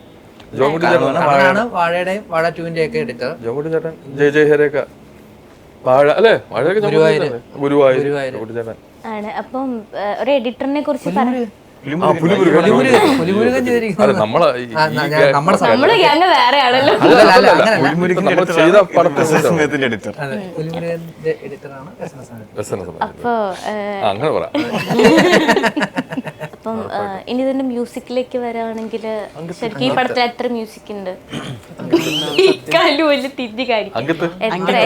S2: ജോൺകുട്ടി ചേട്ടൻ
S3: വാഴയുടെയും വാഴ 2-ന്റെ ഒക്കെ എഡിറ്റർ.
S2: ജോൺകുട്ടി ചേട്ടൻ ജയ ഹേരയൊക്കെ വാഴ അല്ലേ, വാഴയൊക്കെ ഗുരുവായൂർ ജോൺകുട്ടി ചേട്ടൻ
S1: ആണ്. അപ്പം ഒരു എഡിറ്ററിനെ കുറിച്ച് നമ്മള് ഗ്യാങ് വേറെ ആണല്ലോ. അപ്പൊ അപ്പം ഇനി ഇതിന്റെ മ്യൂസിക്കിലേക്ക് വരാണെങ്കിൽ ശരിക്കും ഈ പടത്തിൽ എത്ര മ്യൂസിക് ഉണ്ട്? വലിയ തിരിഞ്ഞു കാണിക്കും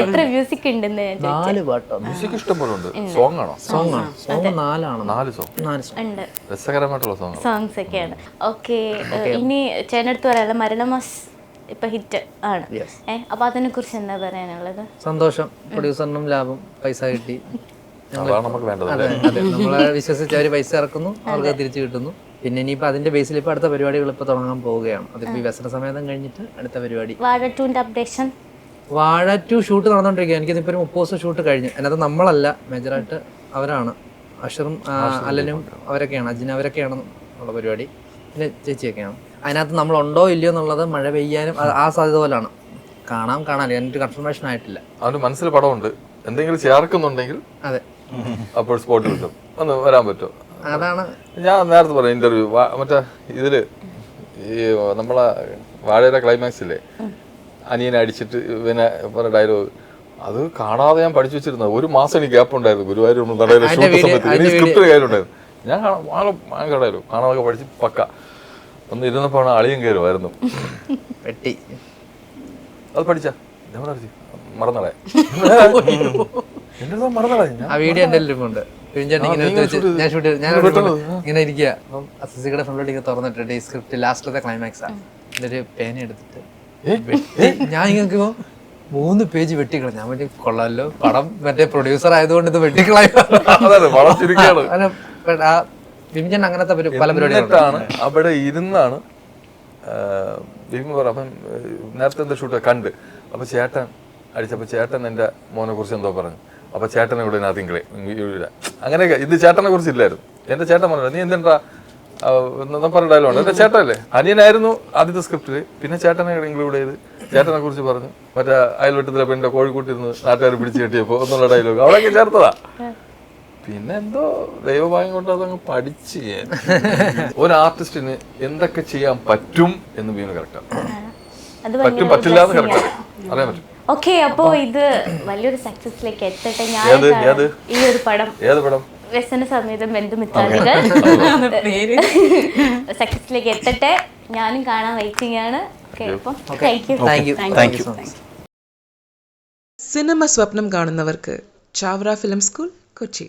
S1: എത്ര മ്യൂസിക് ഉണ്ടെന്ന് ഞാൻ ചോദിച്ചത്.
S2: മ്യൂസിക് ഇഷ്ടംപോലെ ഉണ്ട്. സോങ് ആണോ?
S1: ഉണ്ട്,
S2: രസകരമായിട്ടുള്ള
S1: സോങ്സ് ഒക്കെയാണ്. ഓക്കെ, ഇനി ചേട്ടനടുത്ത് പറയാനുള്ള മരണമാസ് ഇപ്പൊ ഹിറ്റ് ആണ്. അപ്പൊ അതിനെ കുറിച്ച് എന്താ പറയാനുള്ളത്?
S3: സന്തോഷം, പ്രൊഡ്യൂസറിനും ലാഭം, പൈസ കിട്ടി.
S2: നമ്മളെ
S3: വിശ്വസിച്ച് അവര് പൈസ ഇറക്കുന്നു, അവർക്ക് തിരിച്ചു കിട്ടുന്നു. പിന്നെ ഇനിയിപ്പോ അതിന്റെ ബേസിൽ ഇപ്പൊ അടുത്ത പരിപാടികൾ ഇപ്പൊ തുടങ്ങാൻ പോവുകയാണ്. അതിപ്പോ ഈ വ്യസന സമേതം കഴിഞ്ഞിട്ട് അടുത്ത പരിപാടി
S1: വാഴ 2-ന്റെ അപ്ഡേഷൻ.
S3: വാഴ 2 ഷൂട്ട് നടന്നുകൊണ്ടിരിക്കുക. എനിക്കിപ്പോ ഒരു 30 ഷൂട്ട് കഴിഞ്ഞു. അതിനകത്ത് നമ്മളല്ല, മേജറായിട്ട് അവരാണ്, അഷറും അല്ലനും അവരൊക്കെയാണ്, അജിന അവരൊക്കെയാണ് ഉള്ള പരിപാടി. പിന്നെ ചേച്ചിയൊക്കെയാണ്. അതിനകത്ത് നമ്മളുണ്ടോ ഇല്ലയോ എന്നുള്ളത് മഴ പെയ്യാനും ആ സാധ്യത പോലാണ്. കാണാൻ എനിക്ക് കൺഫർമേഷൻ ആയിട്ടില്ല.
S2: അവന്റെ മനസ്സിൽ പടമുണ്ട്, എന്തെങ്കിലും ചേർക്കുന്നുണ്ടെങ്കിൽ
S3: അതെ
S2: അപ്പോൾ സ്പോട്ട് കിട്ടും, ഒന്ന് വരാൻ പറ്റുമോ?
S3: അതാണ്
S2: ഞാൻ നേരത്തെ പറഞ്ഞ ഇന്റർവ്യൂ മറ്റേ ഇതില് ഈ നമ്മളെ വാഴയുടെ ക്ലൈമാക്സ് ഇല്ലേ, അനിയനെ അടിച്ചിട്ട് പിന്നെ പറഞ്ഞ ഡയലോഗ്, അത് കാണാതെ ഞാൻ പഠിച്ചു വെച്ചിരുന്നത്. 1 മാസം എനിക്ക് ഗ്യാപ്പ് ഉണ്ടായിരുന്നു ഗുരുവായൂർ നടയിലെ ഷൂട്ട് സമയത്ത്. സ്ക്രിപ്റ്റ് കയ്യിലുണ്ടായിരുന്നു. ഞാൻ ഡയലോഗ് കാണാതൊക്കെ പഠിച്ച് പക്ക ഒന്ന് ഇരുന്നപ്പോഴാണ് അളിയും കയറുമായിരുന്നു.
S3: വെട്ടി
S2: അത് പഠിച്ച മറന്നളെ മറന്നളെ.
S3: ആ വീഡിയോ എന്റെ ഉണ്ട്. ഞാൻ ഷൂട്ട് ഇങ്ങനെ ഇരിക്കുക, അപ്പം അസിസിയുടെ ഫ്രണ്ടിലോട്ട് ഇങ്ങനെ തുറന്നിട്ടിട്ട് ഈ സ്ക്രിപ്റ്റ് ലാസ്റ്റിലത്തെ ക്ലൈമാക്സ് ആണ്. എന്നിട്ട് പേന എടുത്തിട്ട് ഞാൻ ഇങ്ങനെ 3 പേജ് വെട്ടിക്കളഞ്ഞു. ഞാൻ പറ്റി കൊള്ളാമല്ലോ, പടം മറ്റേ പ്രൊഡ്യൂസർ ആയതുകൊണ്ട് ഇത് വെട്ടിക്കളയും. അങ്ങനത്തെ പല പരിപാടികളാണ്.
S2: അവിടെ ഇരുന്നാണ് അപ്പം നേരത്തെ എന്താ ഷൂട്ട് കണ്ട്, അപ്പൊ ചേട്ടൻ അടിച്ചപ്പോ ചേട്ടൻ എന്റെ മോനെ കുറിച്ച് എന്തോ പറഞ്ഞു. അപ്പൊ ചേട്ടനെ ഇവിടെ തിങ്കളെ അങ്ങനെയൊക്കെ. ഇത് ചേട്ടനെ കുറിച്ച് ഇല്ലായിരുന്നു. എന്റെ ചേട്ടൻ പറഞ്ഞു, നീ എന്തെന്താ പറഞ്ഞ ഡയലോഗ് എന്റെ ചേട്ടനല്ലേ, അനിയനായിരുന്നു ആദ്യത്തെ സ്ക്രിപ്റ്റില്. പിന്നെ ചേട്ടനെ ഇൻക്ലൂഡ് ചെയ്ത് ചേട്ടനെ കുറിച്ച് പറഞ്ഞു. മറ്റേ അയൽവട്ടത്തിലെ പെണ്ണിന്റെ കോഴിക്കോട്ടിരുന്ന് നാട്ടുകാർ പിടിച്ചു കെട്ടിയപ്പോ എന്നുള്ള ഡയലോഗ് അവിടെയൊക്കെ ചേർത്തതാ. പിന്നെ എന്തോ ദൈവഭാഗ്യം കൊണ്ട് അതങ്ങ് പഠിച്ച് ഒരു ആർട്ടിസ്റ്റിന് എന്തൊക്കെ ചെയ്യാൻ പറ്റും എന്ന് വീണ് കറക്റ്റാണ്. പറ്റും പറ്റില്ല എന്ന് കറക്റ്റാണ് അറിയാൻ പറ്റും.
S1: ഓക്കെ, അപ്പോ ഇത് വലിയൊരു സക്സസിലേക്ക് എത്തട്ടെ. ഞാൻ ഈ ഒരു പടം,
S2: ഏത് പടം?
S1: വ്യസന സമേതം ബന്ധുമിത്രാദികൾ സക്സസിലേക്ക് എത്തട്ടെ. ഞാനും കാണാൻ വെയിറ്റിംഗ് ആണ്.
S6: സിനിമ സ്വപ്നം കാണുന്നവർക്ക് ചാവറ ഫിലിം സ്കൂൾ, കൊച്ചി.